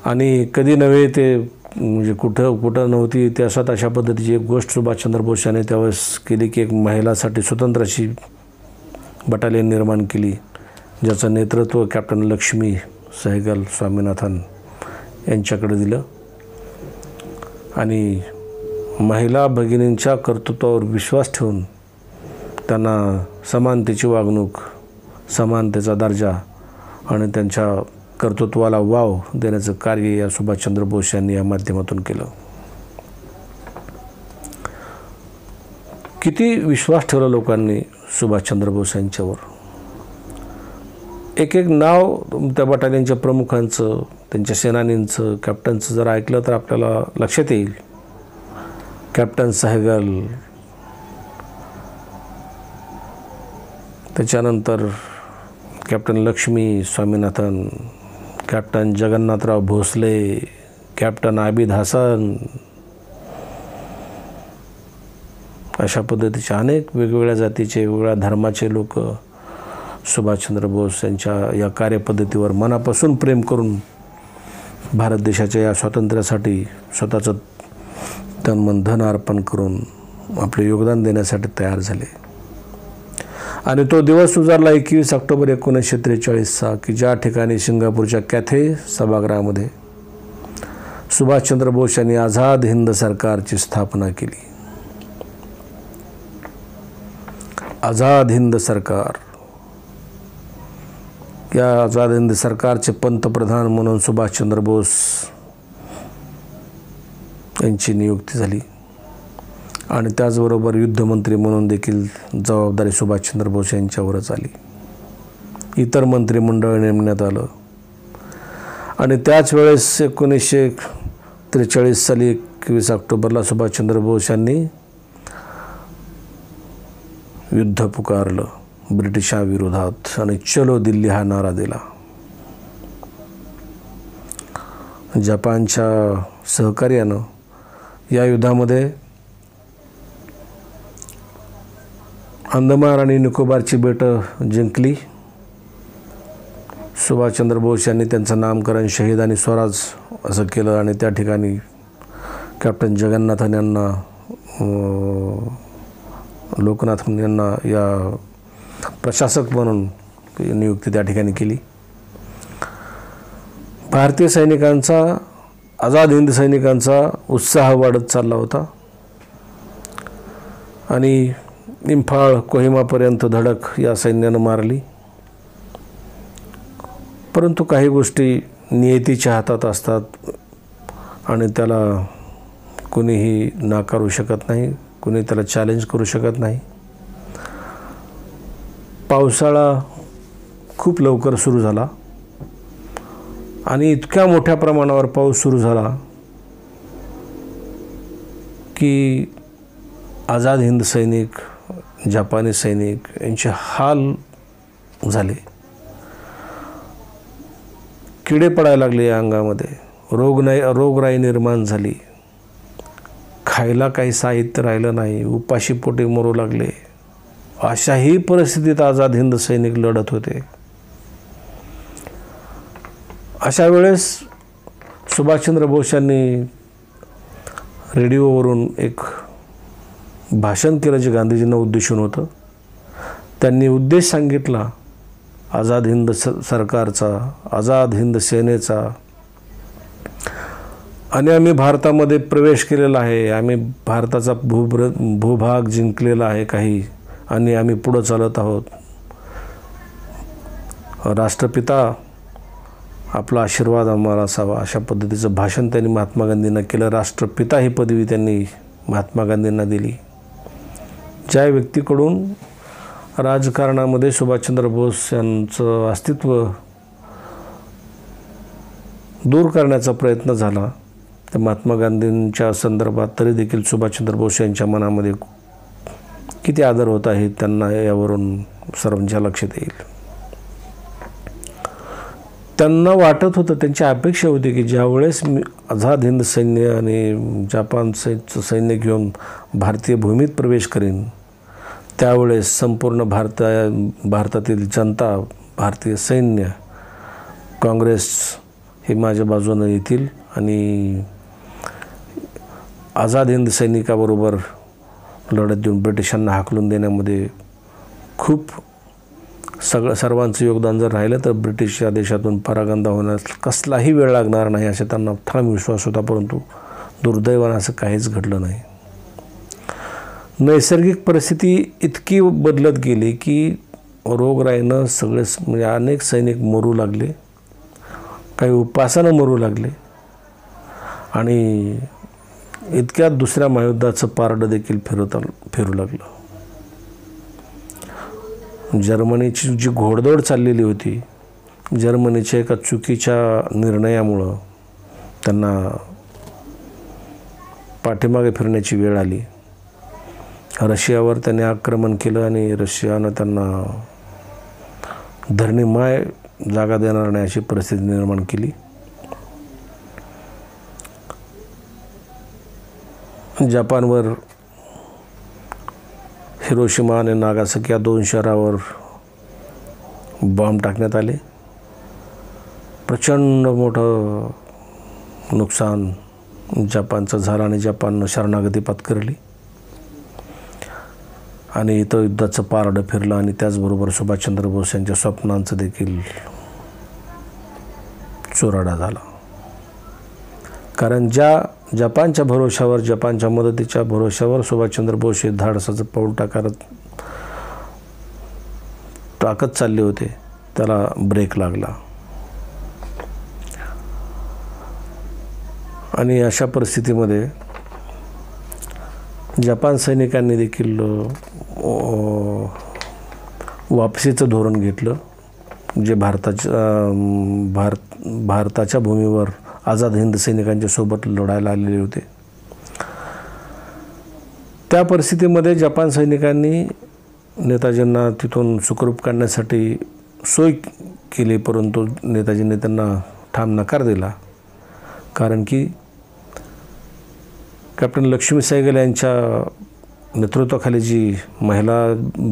आणि कधी नव्हे ते म्हणजे कुठं नव्हती इतिहासात अशा पद्धतीची एक गोष्ट सुभाषचंद्र बोस यांनी त्यावेळेस केली की एक महिलासाठी स्वतंत्र अशी बटालियन निर्माण केली, ज्याचं नेतृत्व कॅप्टन लक्ष्मी सहगल स्वामीनाथन यांच्याकडे दिलं. आणि महिला भगिनींच्या कर्तृत्वावर विश्वास ठेवून त्यांना समानतेची वागणूक, समानतेचा दर्जा आणि त्यांच्या कर्तृत्वाला वाव देण्याचं कार्य या सुभाषचंद्र बोस यांनी या माध्यमातून केलं. किती विश्वास ठेवला लोकांनी सुभाषचंद्र बोस यांच्यावर. एक नाव त्या बटालियनच्या प्रमुखांचं, त्यांच्या सेनानींचं, कॅप्टनचं जर ऐकलं तर आपल्याला लक्षात येईल. कॅप्टन सहगल, त्याच्यानंतर captain Lakshmi Swaminathan, captain Jagannathrao Bhosale, captain Abid Hasan, अशा पद्धतीचे अनेक वेगवेगळ्या जातीचे, वेगवेगळ्या धर्माचे लोक सुभाषचंद्र बोस यांच्या या कार्यपद्धतीवर मनापासून प्रेम करून भारत देशाच्या या स्वातंत्र्यासाठी स्वतःचं तन मन धन अर्पण करून आपले योगदान देण्यासाठी तयार झाले. आणि तो दिवस उजाडला 21 ऑक्टोबर 1943 की ज्या ठिकाणी सिंगापूरच्या कॅथे सभागृहामध्ये सुभाषचंद्र बोस यांनी आझाद हिंद सरकारची स्थापना केली. आझाद हिंद सरकार, या आझाद हिंद सरकारचे पंतप्रधान म्हणून सुभाषचंद्र बोस यांची नियुक्ती झाली. आणि त्याचबरोबर युद्धमंत्री म्हणून देखील जबाबदारी सुभाषचंद्र बोस यांच्यावरच आली. इतर मंत्रिमंडळ नेमण्यात आलं. आणि त्याच वेळेस 1943 साली 21 ऑक्टोबरला सुभाषचंद्र बोस यांनी युद्ध पुकारलं ब्रिटिशांविरोधात आणि चलो दिल्ली हा नारा दिला. जपानच्या सहकार्यानं या युद्धामध्ये अंदमान आणि निकोबारची बेटं जिंकली. सुभाषचंद्र बोस यांनी त्यांचं नामकरण शहीद आणि स्वराज असं केलं. आणि त्या ठिकाणी कॅप्टन जगन्नाथन यांना, लोकनाथन यांना या प्रशासक म्हणून नियुक्ती त्या ठिकाणी केली. भारतीय सैनिकांचा, आझाद हिंद सैनिकांचा उत्साह वाढत चालला होता. आणि इम्फाळ, कोहिमापर्यंत धडक या सैन्यानं मारली. परंतु काही गोष्टी नियतीच्या हातात असतात आणि त्याला कोणीही नाकारू शकत नाही, कोणी त्याला चॅलेंज करू शकत नाही. पावसाळा खूप लवकर सुरू झाला आणि इतक्या मोठ्या प्रमाणावर पाऊस सुरू झाला की आझाद हिंद सैनिक, जपानी सैनिक यांचे हाल झाले. किडे पडायला लागले या अंगामध्ये, रोगराई निर्माण झाली. खायला काही साहित्य राहिलं नाही, उपाशी पोटी मरू लागले. अशाही परिस्थितीत आझाद हिंद सैनिक लढत होते. अशा वेळेस सुभाषचंद्र बोस यांनी रेडिओवरून एक भाषण केलं जे गांधीजींना उद्देशून होतं. त्यांनी उद्देश सांगितला आझाद हिंद सरकारचा, आझाद हिंद सेनेचा, आणि आम्ही भारतामध्ये प्रवेश केलेला आहे, आम्ही भारताचा भूभाग जिंकलेला आहे काही, आणि आम्ही पुढं चालत आहोत. राष्ट्रपिता आपला आशीर्वाद आम्हाला असावा, अशा पद्धतीचं भाषण त्यांनी महात्मा गांधींना केलं. राष्ट्रपिता ही पदवी त्यांनी महात्मा गांधींना दिली. ज्या व्यक्तीकडून राजकारणामध्ये सुभाषचंद्र बोस यांचं अस्तित्व दूर करण्याचा प्रयत्न झाला, तर महात्मा गांधींच्या संदर्भात तरी देखील सुभाषचंद्र बोस यांच्या मनामध्ये किती आदर होत आहे त्यांना यावरून सर्वांच्या लक्षात येईल. त्यांना वाटत होतं, त्यांची अपेक्षा होती की ज्यावेळेस मी आझाद हिंद सैन्य आणि जपानचं सैन्य घेऊन भारतीय भूमीत प्रवेश करीन, त्यावेळेस संपूर्ण भारतातील जनता, भारतीय सैन्य, काँग्रेस हे माझ्या बाजूनं येतील आणि आझाद हिंद सैनिकाबरोबर लढत देऊन ब्रिटिशांना हाकलून देण्यामध्ये खूप सर्वांचं योगदान जर राहिलं तर ब्रिटिश या देशातून परागंदा होण्यास कसलाही वेळ लागणार नाही असा त्यांना ठाम विश्वास होता. परंतु दुर्दैवानं असं काहीच घडलं नाही. नैसर्गिक परिस्थिती इतकी बदलत गेली की रोगराईनं म्हणजे अनेक सैनिक मरू लागले, काही उपासानं मरू लागले, आणि इतक्यात दुसऱ्या महायुद्धाचं पारडं देखील फिरू लागलं. जर्मनीची जी घोडदौड चाललेली होती, जर्मनीच्या एका चुकीच्या निर्णयामुळं त्यांना पाठीमागे फिरण्याची वेळ आली. रशियावर त्यांनी आक्रमण केलं आणि रशियानं त्यांना धरणीमाय जागा देणार नाही अशी परिस्थिती निर्माण केली. जपानवर हिरोशिमा आणि नागासाकी या 2 शहरावर बॉम्ब टाकण्यात आले. प्रचंड मोठं नुकसान जपानचं झालं आणि जपाननं शरणागती पत्करली आणि इथं युद्धाचं पारडं फिरलं. आणि त्याचबरोबर सुभाषचंद्र बोस यांच्या स्वप्नांचं देखील चुराडा झाला. कारण ज्या जपानच्या भरोशावर, जपानच्या मदतीच्या भरोशावर सुभाषचंद्र बोस हे धाडसाचं पाऊल टाकत चालले होते, त्याला ब्रेक लागला. आणि अशा परिस्थितीमध्ये जपान सैनिकांनी देखील वापसीचं धोरण घेतलं, जे भारताच्या भूमीवर आझाद हिंद सैनिकांच्या सोबत लढायला आलेले होते. त्या परिस्थितीमध्ये जपान सैनिकांनी नेताजींना तिथून सुखरूप काढण्यासाठी सोय केली, परंतु नेताजींनी त्यांना ठाम नकार दिला. कारण की कॅप्टन लक्ष्मी सहगल यांच्या नेतृत्वाखाली जी महिला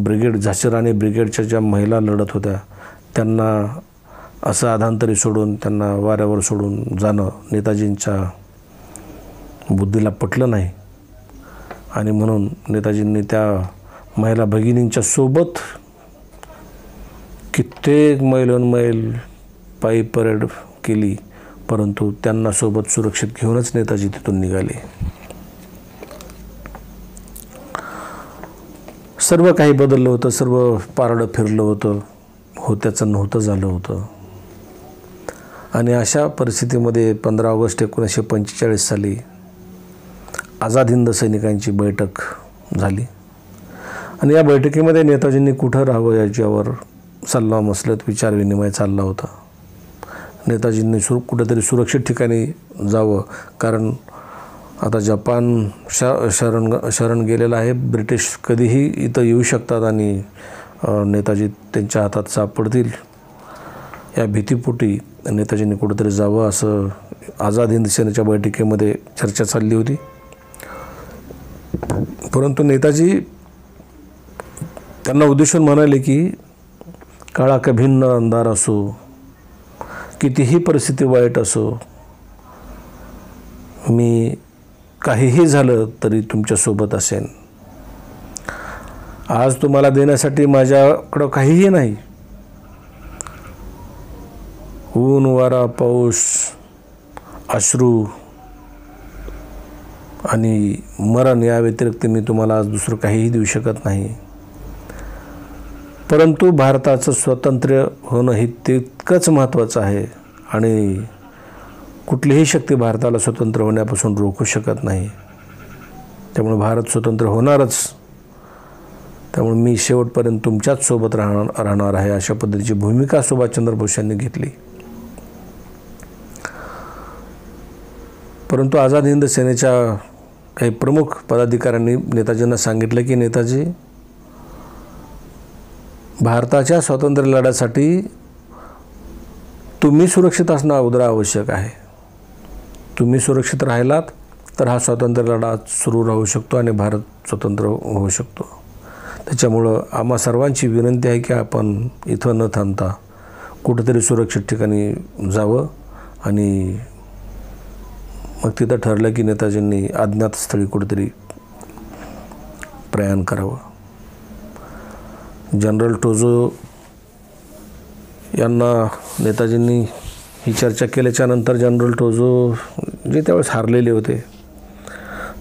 ब्रिगेड, झाशी राणी ब्रिगेडच्या ज्या महिला लढत होत्या, त्यांना असं अधांतरी सोडून, त्यांना वाऱ्यावर सोडून जाणं नेताजींच्या बुद्धीला पटलं नाही. आणि म्हणून नेताजींनी त्या महिला भगिनींच्या सोबत कित्येक मैल पायी परेड केली, परंतु त्यांना सोबत सुरक्षित घेऊनच नेताजी तिथून निघाले. सर्व काही बदललं होतं, सर्व पारडं फिरलं होतं, होत्याचं नव्हतं झालं होतं. आणि अशा परिस्थितीमध्ये 15 ऑगस्ट 1945 साली आझाद हिंद सैनिकांची बैठक झाली. आणि या बैठकीमध्ये नेताजींनी कुठं राहावं याच्यावर सल्लामसलत विचारविनिमय चालला होता. नेताजींनी कुठेतरी सुरक्षित ठिकाणी जावं, कारण आता जपान शरण गेलेलं आहे, ब्रिटिश कधीही इथं येऊ शकतात आणि नेताजी त्यांच्या हातात सापडतील या भीतीपोटी नेताजींनी कुठेतरी जावं असं आझाद हिंद सेनेच्या बैठकीमध्ये चर्चा चालली होती. परंतु नेताजी त्यांना उद्देशून म्हणाले की काळा का भिन्न अंधार असो, कितीही परिस्थिती वाईट असो, मी काहीही झालं तरी तुमच्यासोबत असेन. आज तुम्हाला देण्यासाठी माझ्याकडं काहीही नाही. ऊन, वारा, पाऊस, अश्रू आणि मरण या व्यतिरिक्त मी तुम्हाला आज दुसरं काहीही देऊ शकत नाही. परंतु भारताचं स्वातंत्र्य होणं हे तितकंच महत्त्वाचं आहे आणि कुठलीही शक्ती भारताला स्वतंत्र होण्यापासून रोखू शकत नाही. त्यामुळे भारत स्वतंत्र होणारच. त्यामुळे मी शेवटपर्यंत तुमच्याच सोबत राहणार आहे, अशा पद्धतीची भूमिका सुभाषचंद्र बोस यांनी घेतली. परंतु आझाद हिंद सेनेच्या काही प्रमुख पदाधिकाऱ्यांनी नेताजींना सांगितलं की नेताजी, भारताच्या स्वातंत्र्य लढ्यासाठी तुम्ही सुरक्षित असणं अगोदर आवश्यक आहे. तुम्ही सुरक्षित राहिलात तर हा स्वातंत्र्य लढा सुरू राहू शकतो आणि भारत स्वतंत्र होऊ शकतो. त्याच्यामुळं आम्हा सर्वांची विनंती आहे की आपण इथं न थांबता कुठेतरी सुरक्षित ठिकाणी जावं. आणि मग तिथं ठरलं की नेताजींनी अज्ञातस्थळी कुठेतरी प्रयाण करावं. जनरल टोजो यांना नेताजींनी ही चर्चा केल्याच्यानंतर जनरल टोजो जे त्यावेळेस हारलेले होते,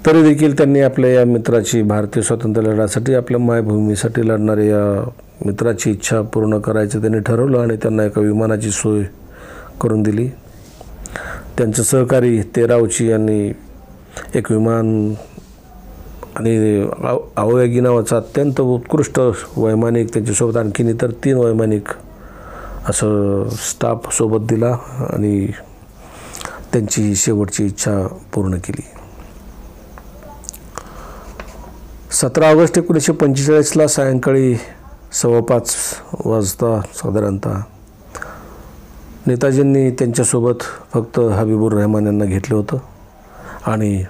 तरी देखील त्यांनी आपल्या या मित्राची, भारतीय स्वातंत्र्य लढ्यासाठी आपल्या मायभूमीसाठी लढणाऱ्या या मित्राची इच्छा पूर्ण करायचं त्यांनी ठरवलं आणि त्यांना एका विमानाची सोय करून दिली. त्यांचे सहकारी तेरावची यांनी एक विमान आणि आओयागी नावाचा अत्यंत उत्कृष्ट वैमानिक, त्यांच्यासोबत आणखीन इतर 3 वैमानिक असं स्टाफ सोबत दिला आणि त्यांची शेवटची इच्छा पूर्ण केली. 17 ऑगस्ट 1945ला सायंकाळी 5:15 वाजता साधारणतः नेताजींनी त्यांच्यासोबत फक्त हबीबुर रहमान यांना घेतलं होतं आणि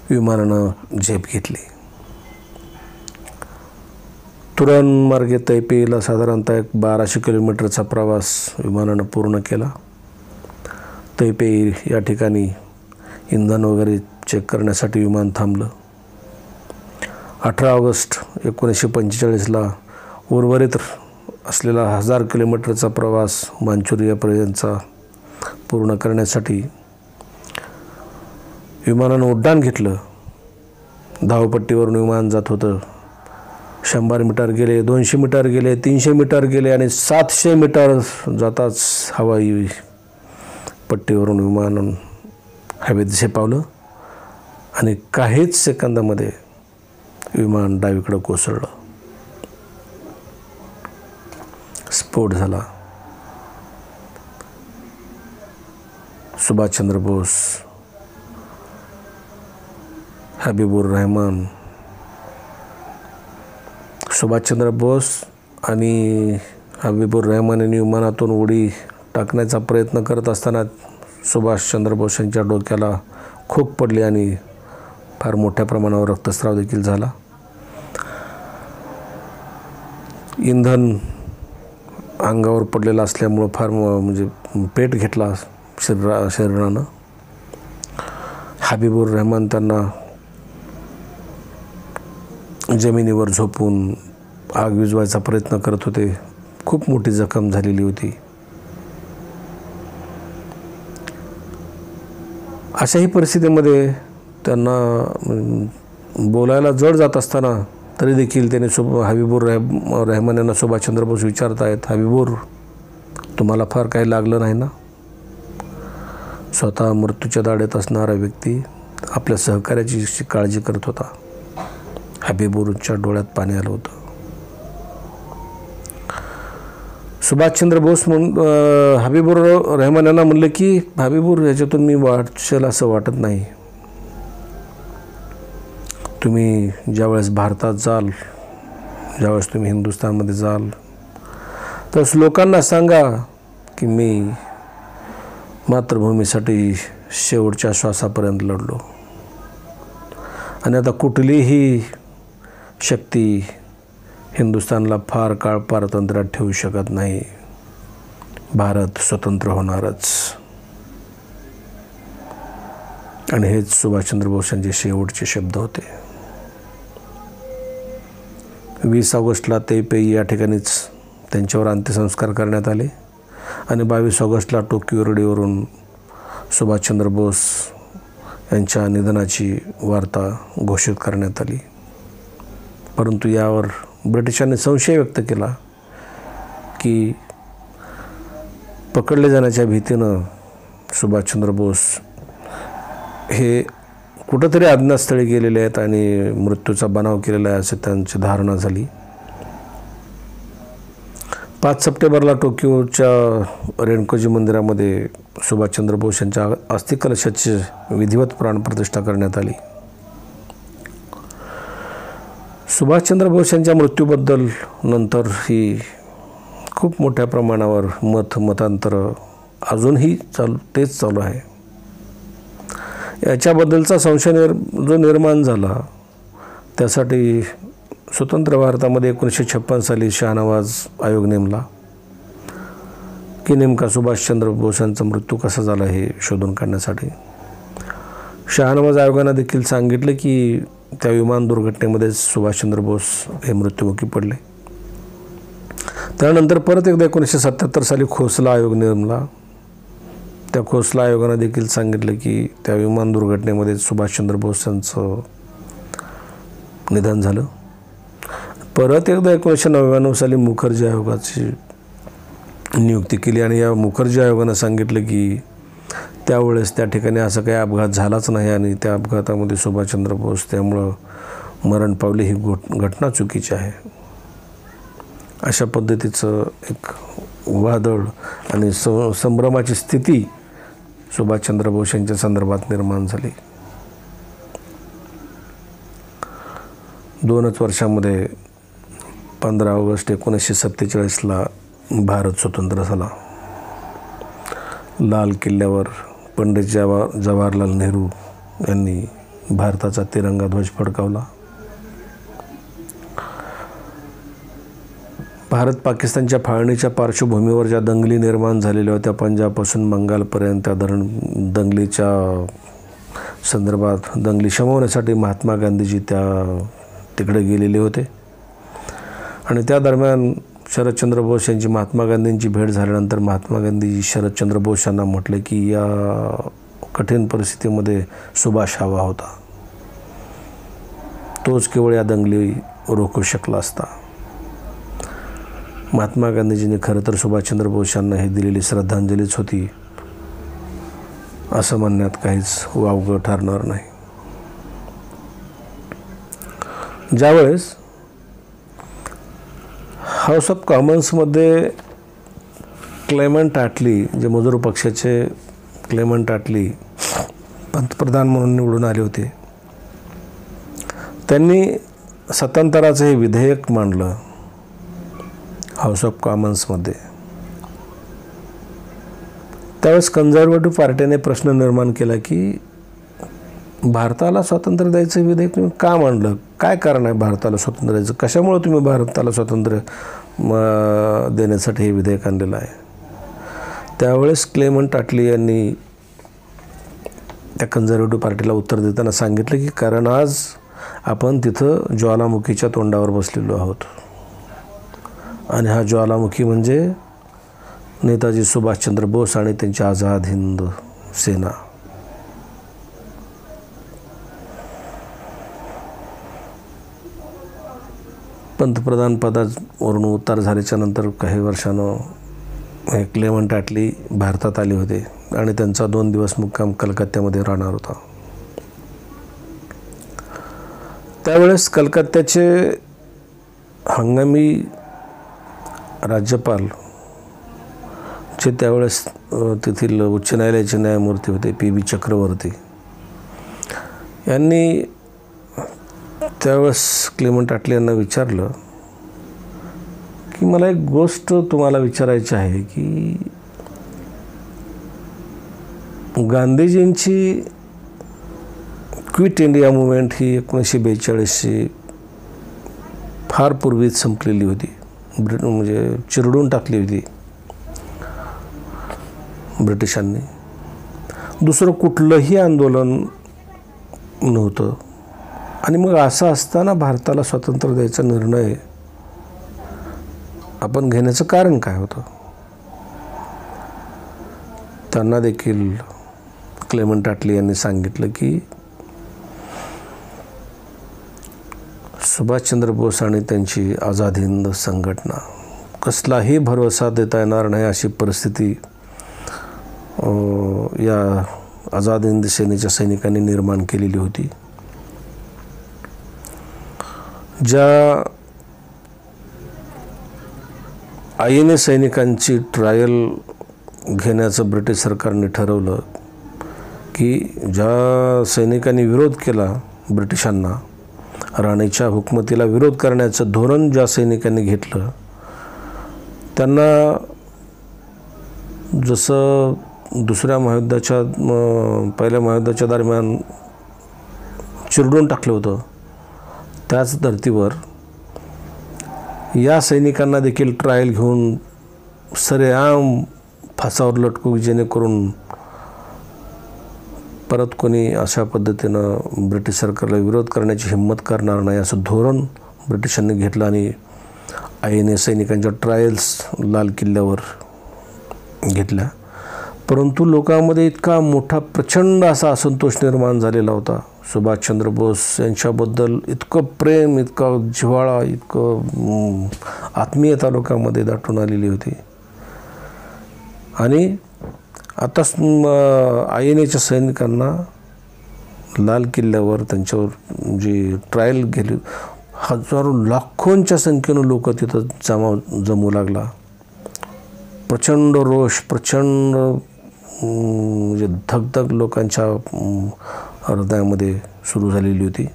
विमानानं झेप घेतली. तुरन मार्गे तैपेईला साधारणतः 1200 किलोमीटरचा प्रवास विमानानं पूर्ण केला. तैपेई या ठिकाणी इंधन वगैरे चेक करण्यासाठी विमान थांबलं. 18 ऑगस्ट 1945ला उर्वरित असलेला 1000 किलोमीटरचा प्रवास मांचुरियापर्यंतचा पूर्ण करण्यासाठी विमानानं उड्डाण घेतलं. धावपट्टीवरून विमान जात होतं. 100 मीटर गेले, 200 मीटर गेले, 300 मीटर गेले आणि 700 मीटर जाताच हवाई पट्टीवरून विमान हवेत झेपावलं आणि काहीच सेकंदामध्ये विमान डावीकडं कोसळलं. स्फोट झाला. सुभाषचंद्र बोस, हबीबुर रहमान, सुभाषचंद्र बोस आणि हबीबुर रहमान यांनी विमानातून उडी टाकण्याचा प्रयत्न करत असताना सुभाषचंद्र बोस यांच्या डोक्याला खूप पडली आणि फार मोठ्या प्रमाणावर रक्तस्राव देखील झाला. इंधन अंगावर पडलेलं असल्यामुळं फार म्हणजे पेट घेतला शरीरानं. हबीबुर रहमान त्यांना जमिनीवर झोपून आग विझवायचा प्रयत्न करत होते. खूप मोठी जखम झालेली होती. अशाही परिस्थितीमध्ये त्यांना बोलायला जड जात असताना तरी देखील त्याने हबीबुर रहमान यांना सुभाषचंद्र बोस विचारतायत, हबीबुर, तुम्हाला फार काही लागलं नाही ना? स्वतः मृत्यूच्या दाढेत असणारा व्यक्ती आपल्या सहकार्याची काळजी करत होता. हबीबुरच्या डोळ्यात पाणी आलं होतं. सुभाषचंद्र बोस हबीबुर रहमान यांना म्हणले की हबीबुर, याच्यातून मी वाचेल असं वाटत नाही. तुम्ही ज्यावेळेस भारतात जाल, ज्यावेळेस तुम्ही हिंदुस्थानमध्ये जाल, तर लोकांना सांगा की मी मातृभूमीसाठी शेवटच्या श्वासापर्यंत लढलो आणि आता कुठलीही शक्ती हिंदुस्थानला फार काळ पारतंत्र्यात ठेवू शकत नाही, भारत स्वतंत्र होणारच. आणि हेच सुभाषचंद्र बोस यांचे शेवटचे शब्द होते. 20 ऑगस्टला तैपेई या ठिकाणीच त्यांच्यावर अंत्यसंस्कार करण्यात आले आणि 22 ऑगस्टला टोकियो रेडिओवरून सुभाषचंद्र बोस यांच्या निधनाची वार्ता घोषित करण्यात आली. परंतु यावर ब्रिटिशांनी संशय व्यक्त केला की पकडले जाण्याच्या भीतीनं सुभाषचंद्र बोस हे कुठंतरी अज्ञातस्थळी गेलेले आहेत आणि मृत्यूचा बनाव केलेला आहे, अशी त्यांची धारणा झाली. 5 सप्टेंबरला टोकियोच्या रेणकोजी मंदिरामध्ये सुभाषचंद्र बोस यांच्या अस्थिकलशाची विधिवत प्राणप्रतिष्ठा करण्यात आली. सुभाषचंद्र बोस यांच्या मृत्यूबद्दल नंतर ही खूप मोठ्या प्रमाणावर मतांतर अजूनही तेच चालू आहे. याच्याबद्दलचा संशय जो निर्माण झाला त्यासाठी स्वतंत्र भारतामध्ये 1956 साली शहानवाज आयोग नेमला की नेमका सुभाषचंद्र बोस यांचा मृत्यू कसा झाला हे शोधून काढण्यासाठी. शहानवाज आयोगानं देखील सांगितलं की त्या विमान दुर्घटनेमध्ये सुभाषचंद्र बोस हे मृत्युमुखी पडले. त्यानंतर परत एकदा 1977 साली खोसला आयोग नेमला. त्या खोसला आयोगानं देखील सांगितलं की त्या विमान दुर्घटनेमध्ये सुभाषचंद्र बोस यांचं निधन झालं. परत एकदा 1999 साली मुखर्जी आयोगाची नियुक्ती केली आणि या मुखर्जी आयोगानं सांगितलं की त्यावेळेस त्या ठिकाणी असं काही अपघात झालाच नाही आणि त्या अपघातामध्ये सुभाषचंद्र बोस त्यामुळं मरण पावले, ही घटना चुकीची आहे. अशा पद्धतीचं एक वादळ आणि संभ्रमाची स्थिती सुभाषचंद्र बोस यांच्या संदर्भात निर्माण झाली. 2च वर्षामध्ये 15 ऑगस्ट 1947ला भारत स्वतंत्र झाला. लाल किल्ल्यावर पंडित जवाहरलाल नेहरू यांनी भारताचा तिरंगा ध्वज फडकावला. भारत पाकिस्तानच्या फाळणीच्या पार्श्वभूमीवर ज्या दंगली निर्माण झालेल्या होत्या, पंजाबपासून बंगालपर्यंत, त्या दंगलीच्या संदर्भात दंगली शमवण्यासाठी महात्मा गांधीजी तिकडे गेलेले होते. आणि त्या दरम्यान शरदचंद्र बोस यांची महात्मा गांधींची भेट झाल्यानंतर महात्मा गांधीजी शरदचंद्र बोस यांना म्हटले की या कठीण परिस्थितीमध्ये सुभाष हवा होता, तोच केवळ या दंगली रोखू शकला असता. महात्मा गांधीजींनी खरं तर सुभाषचंद्र बोस यांना ही दिलेली श्रद्धांजलीच होती असं म्हणण्यात काहीच वावगं ठरणार नाही. ज्यावेळेस हाऊस ऑफ कॉमन्समध्ये क्लेमंट ॲटली, जे मजूर पक्षाचे क्लेमंट ॲटली पंतप्रधान म्हणून निवडून आले होते, त्यांनी सत्तांतराचं हे विधेयक मांडलं हाऊस ऑफ कॉमन्समध्ये. त्यावेळेस कन्झर्वेटिव्ह पार्टीने प्रश्न निर्माण केला की भारताला स्वातंत्र्य द्यायचं विधेयक तुम्ही का मांडलं, काय कारण आहे भारताला स्वातंत्र्य द्यायचं, कशामुळे तुम्ही भारताला स्वातंत्र्य देण्यासाठी हे विधेयक आणलेलं आहे. त्यावेळेस क्लेमंट ॲटली यांनी त्या कन्झर्वेटिव्ह पार्टीला उत्तर देताना सांगितलं की कारण आज आपण तिथं ज्वालामुखीच्या तोंडावर बसलेलो आहोत आणि हा ज्वालामुखी म्हणजे नेताजी सुभाषचंद्र बोस आणि त्यांची आझाद हिंद सेना. पंतप्रधान पदावरून उतार झाल्याच्या नंतर काही वर्षानं क्लेमंट ॲटली भारतात आले होते आणि त्यांचा 2 दिवस मुक्काम कलकत्त्यामध्ये राहणार होता. त्यावेळेस कलकत्त्याचे हंगामी राज्यपाल जे त्यावेळेस तेथील उच्च न्यायालयाचे न्यायमूर्ती होते पी.बी. चक्रवर्ती यांनी त्यावेळेस क्लेमंट ॲटली यांना विचारलं की मला एक गोष्ट तुम्हाला विचारायची आहे की गांधीजींची क्विट इंडिया मुवमेंट ही 1942ची फार पूर्वीच संपलेली होती, म्हणजे चिरडून टाकली होती ब्रिटिशांनी. दुसरं कुठलंही आंदोलन नव्हतं. आणि मग असं असताना भारताला स्वातंत्र्य द्यायचा निर्णय आपण घेण्याचं कारण काय होतं? त्यांना देखील क्लेमेंट ॲटली यांनी सांगितलं की सुभाषचंद्र बोस आणि त्यांची आझाद हिंद संघटना कसलाही भरवसा देता येणार नाही अशी परिस्थिती या आझाद हिंद सेनेच्या सैनिकांनी निर्माण केलेली होती. ज्या INA सैनिकांची ट्रायल घेण्याचं ब्रिटिश सरकारने ठरवलं की ज्या सैनिकांनी विरोध केला ब्रिटिशांना, राणीच्या हुकूमतीला विरोध करण्याचं धोरण ज्या सैनिकांनी घेतलं, त्यांना जसं दुसऱ्या महायुद्धाच्या पहिल्या महायुद्धाच्या दरम्यान चिरडून टाकलं होतं, त्याच धर्तीवर या सैनिकांना देखील ट्रायल घेऊन सरेआम फासावर लटकू, जेणेकरून परत कोणी अशा पद्धतीनं ब्रिटिश सरकारला विरोध करण्याची हिंमत करणार नाही असं धोरण ब्रिटिशांनी घेतलं. आणि INA सैनिकांच्या ट्रायल्स लाल किल्ल्यावर घेतल्या. परंतु लोकांमध्ये इतका मोठा प्रचंड असा असंतोष निर्माण झालेला होता. सुभाषचंद्र बोस यांच्याबद्दल इतकं प्रेम, इतका जिव्हाळा, इतकं आत्मीयता लोकांमध्ये दाटून आलेली होती. आणि आता INAच्या सैनिकांना लाल किल्ल्यावर त्यांच्यावर जी ट्रायल गेली, हजारो लाखोंच्या संख्येनं लोक तिथं जमू लागला. प्रचंड रोष, प्रचंड म्हणजे धगधग लोकांच्या हृदयामध्ये सुरू झालेली होती.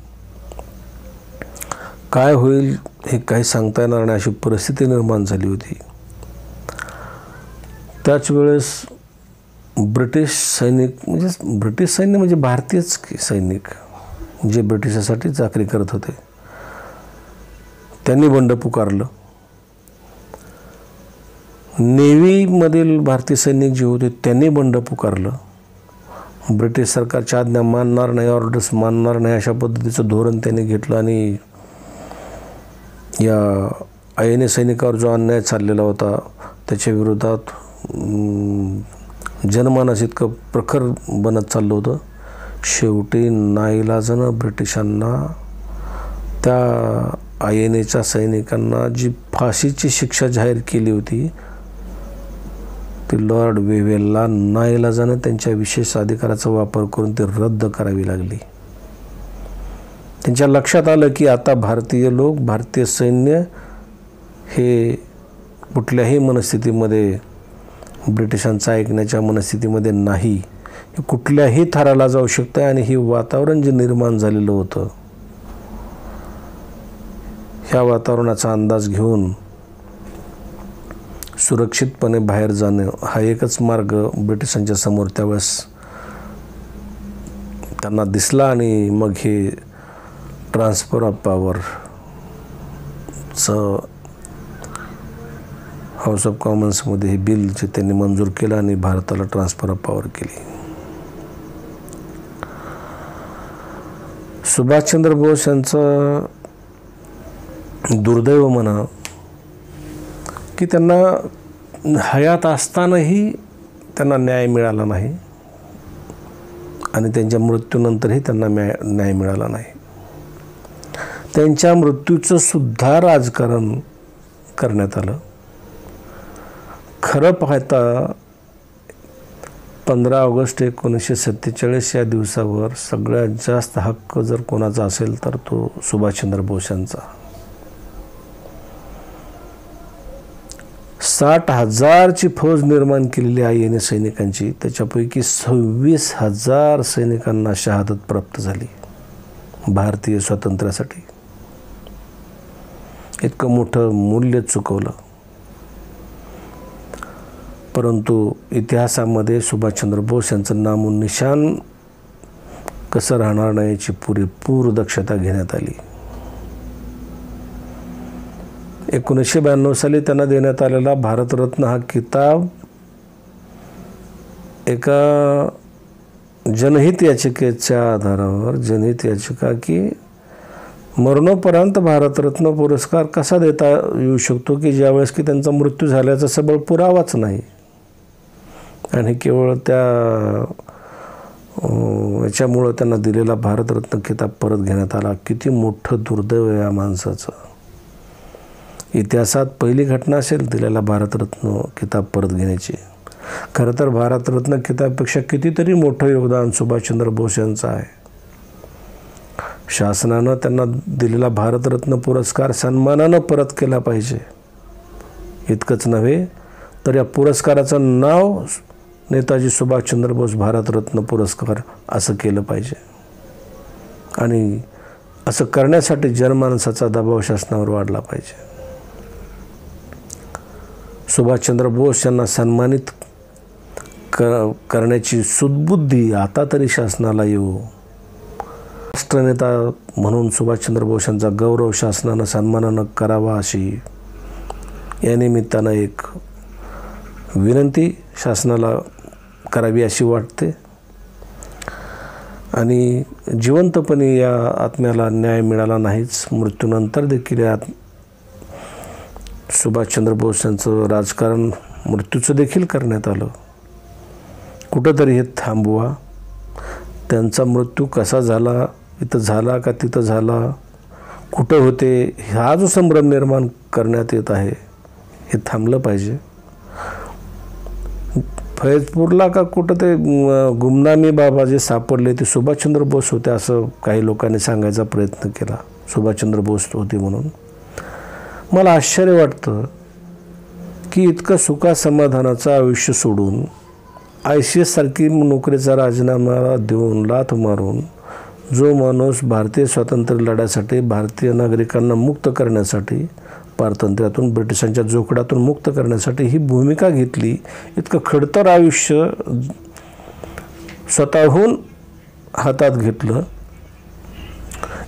काय होईल हे काही सांगता येणार नाही अशी परिस्थिती निर्माण झाली होती. त्याच वेळेस ब्रिटिश सैनिक म्हणजे भारतीयच सैनिक जे ब्रिटिशासाठी चाकरी करत होते, त्यांनी बंड पुकारलं. नेव्हीमधील भारतीय सैनिक जे होते त्यांनी बंड पुकारलं. ब्रिटिश सरकारच्या आज्ञा मानणार नाही, ऑर्डर्स मानणार नाही अशा पद्धतीचं धोरण त्यांनी घेतलं. आणि या INA सैनिकावर जो अन्याय चाललेला होता त्याच्या विरोधात जनमानस इतकं प्रखर बनत चाललं होतं. शेवटी नाईलाजानं ब्रिटिशांना त्या INAच्या सैनिकांना जी फाशीची शिक्षा जाहीर केली होती ती लॉर्ड वेव्हेलला नाईलाजानं त्यांच्या विशेष अधिकाराचा वापर करून ती रद्द करावी लागली. त्यांच्या लक्षात आलं की आता भारतीय लोक, भारतीय सैन्य हे कुठल्याही मनस्थितीमध्ये ब्रिटिशांचं ऐकण्याच्या मनस्थितीमध्ये नाही. हे कुठल्याही थराला जाऊ शकतं. आणि हे वातावरण जे निर्माण झालेलं होतं, ह्या वातावरणाचा अंदाज घेऊन सुरक्षितपणे बाहेर जाणं हा एकच मार्ग ब्रिटिशांच्या समोर त्यावेळेस त्यांना दिसला. आणि मग हे ट्रान्सफर ऑफ पॉवरचं हाऊस ऑफ कॉमन्समध्ये हे बिल जे त्यांनी मंजूर केलं आणि भारताला ट्रान्सफर ऑफ पॉवर केली. सुभाषचंद्र बोस यांचं दुर्दैव म्हणा की त्यांना हयात असतानाही त्यांना न्याय मिळाला नाही आणि त्यांच्या मृत्यूनंतरही त्यांना न्याय मिळाला नाही. त्यांच्या मृत्यूचं सुद्धा राजकारण करण्यात आलं. खरं पाहता 15 ऑगस्ट 1947 या दिवसावर सगळ्यात जास्त हक्क जर कोणाचा असेल तर तो सुभाषचंद्र बोस यांचा. 60,000ची फौज निर्माण केलेली INA सैनिकांची, त्याच्यापैकी 26,000 सैनिकांना शहादत प्राप्त झाली भारतीय स्वातंत्र्यासाठी. इतकं मोठं मूल्य चुकवलं. परंतु इतिहासामध्ये सुभाषचंद्र बोस यांचं नामोनिशान कसं राहणार नाही याची पुरेपूर दक्षता घेण्यात आली. 1992 साली त्यांना देण्यात आलेला भारतरत्न हा किताब एका जनहित याचिकेच्या आधारावर, जनहित याचिका की मरणोपरांत भारतरत्न पुरस्कार कसा देता येऊ शकतो की ज्यावेळेस की त्यांचा मृत्यू झाल्याचा सबळ पुरावाच नाही, आणि केवळ त्या याच्यामुळं त्यांना दिलेला भारतरत्न किताब परत घेण्यात आला. किती मोठं दुर्दैव आहे या माणसाचं. इतिहासात पहिली घटना असेल दिलेला भारतरत्न किताब परत घेण्याची. खरं तर भारतरत्न किताबपेक्षा कितीतरी मोठं योगदान सुभाषचंद्र बोस यांचं आहे. शासनानं त्यांना दिलेला भारतरत्न पुरस्कार सन्मानानं परत केला पाहिजे. इतकंच नव्हे तर या पुरस्काराचं नाव नेताजी सुभाषचंद्र बोस भारतरत्न पुरस्कार असं केलं पाहिजे. आणि असं करण्यासाठी जनमानसाचा दबाव शासनावर वाढला पाहिजे. सुभाषचंद्र बोस यांना सन्मानित करण्याची सुदबुद्धी आता तरी शासनाला येऊ. राष्ट्रनेता म्हणून सुभाषचंद्र बोस यांचा गौरव शासनानं सन्मानानं करावा अशी या निमित्तानं एक विनंती शासनाला करावी अशी वाटते. आणि जिवंतपणी या आत्म्याला न्याय मिळाला नाहीच. मृत्यूनंतर देखील या सुभाषचंद्र बोस यांचं राजकारण मृत्यूचं देखील करण्यात आलं. कुठंतरी हे थांबवा. त्यांचा मृत्यू कसा झाला, इथं झाला का तिथं झाला, कुठं होते, हा जो संभ्रम निर्माण करण्यात येत आहे हे थांबलं पाहिजे. फैजपूरला का कुठं ते गुमनामी बाबा जे सापडले ते सुभाषचंद्र बोस होते असं काही लोकांनी सांगायचा प्रयत्न केला. सुभाषचंद्र बोस होते म्हणून. मला आश्चर्य वाटतं की इतकं सुखासमाधानाचं आयुष्य सोडून ICS सारखी नोकरीचा राजीनामा देऊन लाथ मारून जो माणूस भारतीय स्वातंत्र्य लढ्यासाठी, भारतीय नागरिकांना मुक्त करण्यासाठी, पारतंत्र्यातून ब्रिटिशांच्या जोखडातून मुक्त करण्यासाठी ही भूमिका घेतली, इतकं खडतर आयुष्य स्वतःहून हातात घेतलं,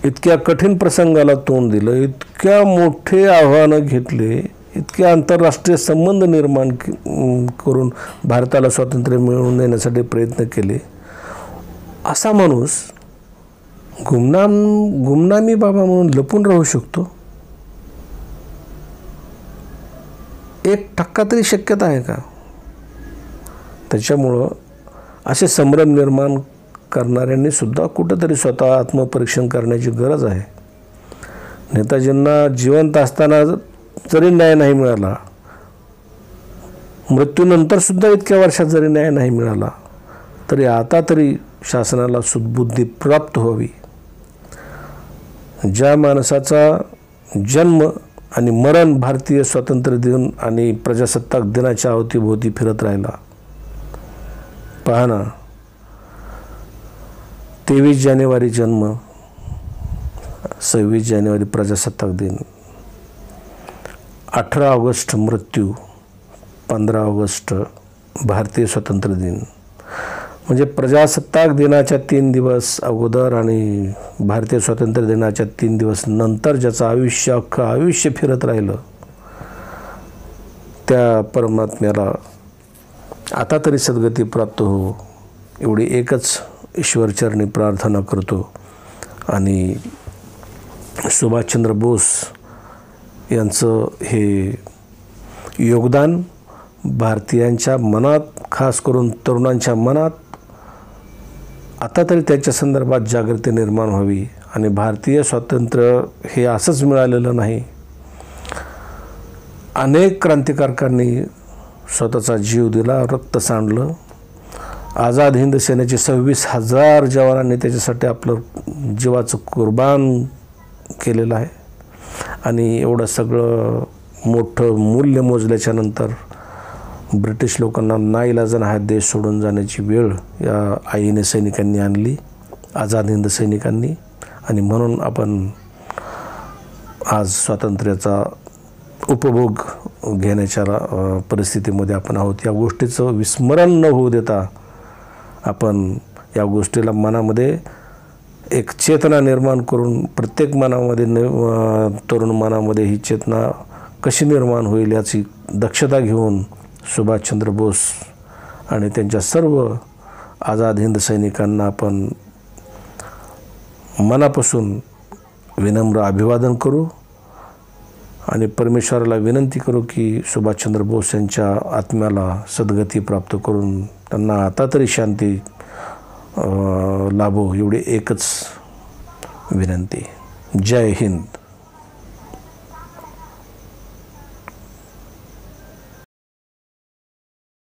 इतक्या कठीण प्रसंगाला तोंड दिलं, इतक्या मोठे आव्हानं घेतले, इतके आंतरराष्ट्रीय संबंध निर्माण करून भारताला स्वातंत्र्य मिळवून देण्यासाठी प्रयत्न केले, असा माणूस गुमनामी बाबा म्हणून लपून राहू शकतो? 1% तरी शक्यता आहे का? त्याच्यामुळं असे संभ्रम निर्माण करणाऱ्यांनी सुद्धा कुठंतरी स्वतः आत्मपरीक्षण करण्याची गरज आहे. नेताजींना जिवंत असताना जरी न्याय नाही मिळाला, मृत्यूनंतर सुद्धा इतक्या वर्षात जरी न्याय नाही मिळाला, तरी आता तरी शासनाला सुदबुद्धी प्राप्त व्हावी. ज्या माणसाचा जन्म आणि मरण भारतीय स्वातंत्र्य दिन आणि प्रजासत्ताक दिनाच्या अवतीभोवती फिरत राहिला. पहा ना, 23 जानेवारी जन्म, 26 जानेवारी प्रजासत्ताक दिन, 18 ऑगस्ट मृत्यू, 15 ऑगस्ट भारतीय स्वातंत्र्य दिन. म्हणजे प्रजासत्ताक दिनाच्या 3 दिवस अगोदर आणि भारतीय स्वातंत्र्य दिनाच्या 3 दिवस नंतर ज्याचं आयुष्य अख्खं आयुष्य फिरत राहिलं, त्या परमात्म्याला आता तरी सद्गती प्राप्त हो, एवढी एकच ईश्वरचरणी प्रार्थना करतो. आणि सुभाषचंद्र बोस यांचं हे योगदान भारतीयांच्या मनात, खास करून तरुणांच्या मनात आता तरी त्याच्या संदर्भात जागृती निर्माण व्हावी. आणि भारतीय स्वातंत्र्य हे असंच मिळालेलं नाही. अनेक क्रांतिकारकांनी स्वतःचा जीव दिला, रक्त सांडलं. आझाद हिंद सेनेचे 26,000 जवानांनी त्याच्यासाठी आपलं जीवाचं कुर्बान केलेलं आहे. आणि एवढं सगळं मोठं मूल्य मोजल्याच्या नंतर ब्रिटिश लोकांना नाईलाजाने हा देश सोडून जाण्याची वेळ या आईने सैनिकांनी आणली, आझाद हिंद सैनिकांनी. आणि म्हणून आपण आज स्वातंत्र्याचा उपभोग घेण्याच्या परिस्थितीमध्ये आपण आहोत. या गोष्टीचं विस्मरण न होऊ देता आपण या गोष्टीला मनामध्ये एक चेतना निर्माण करून प्रत्येक मनामध्ये तरुण मनामध्ये ही चेतना कशी निर्माण होईल याची दक्षता घेऊन सुभाषचंद्र बोस आणि त्यांच्या सर्व आझाद हिंद सैनिकांना आपण मनापासून विनम्र अभिवादन करू आणि परमेश्वराला विनंती करू की सुभाषचंद्र बोस यांच्या आत्म्याला सद्गती प्राप्त करून त्यांना आता तरी शांती लाभो एवढी एकच विनंती. जय हिंद.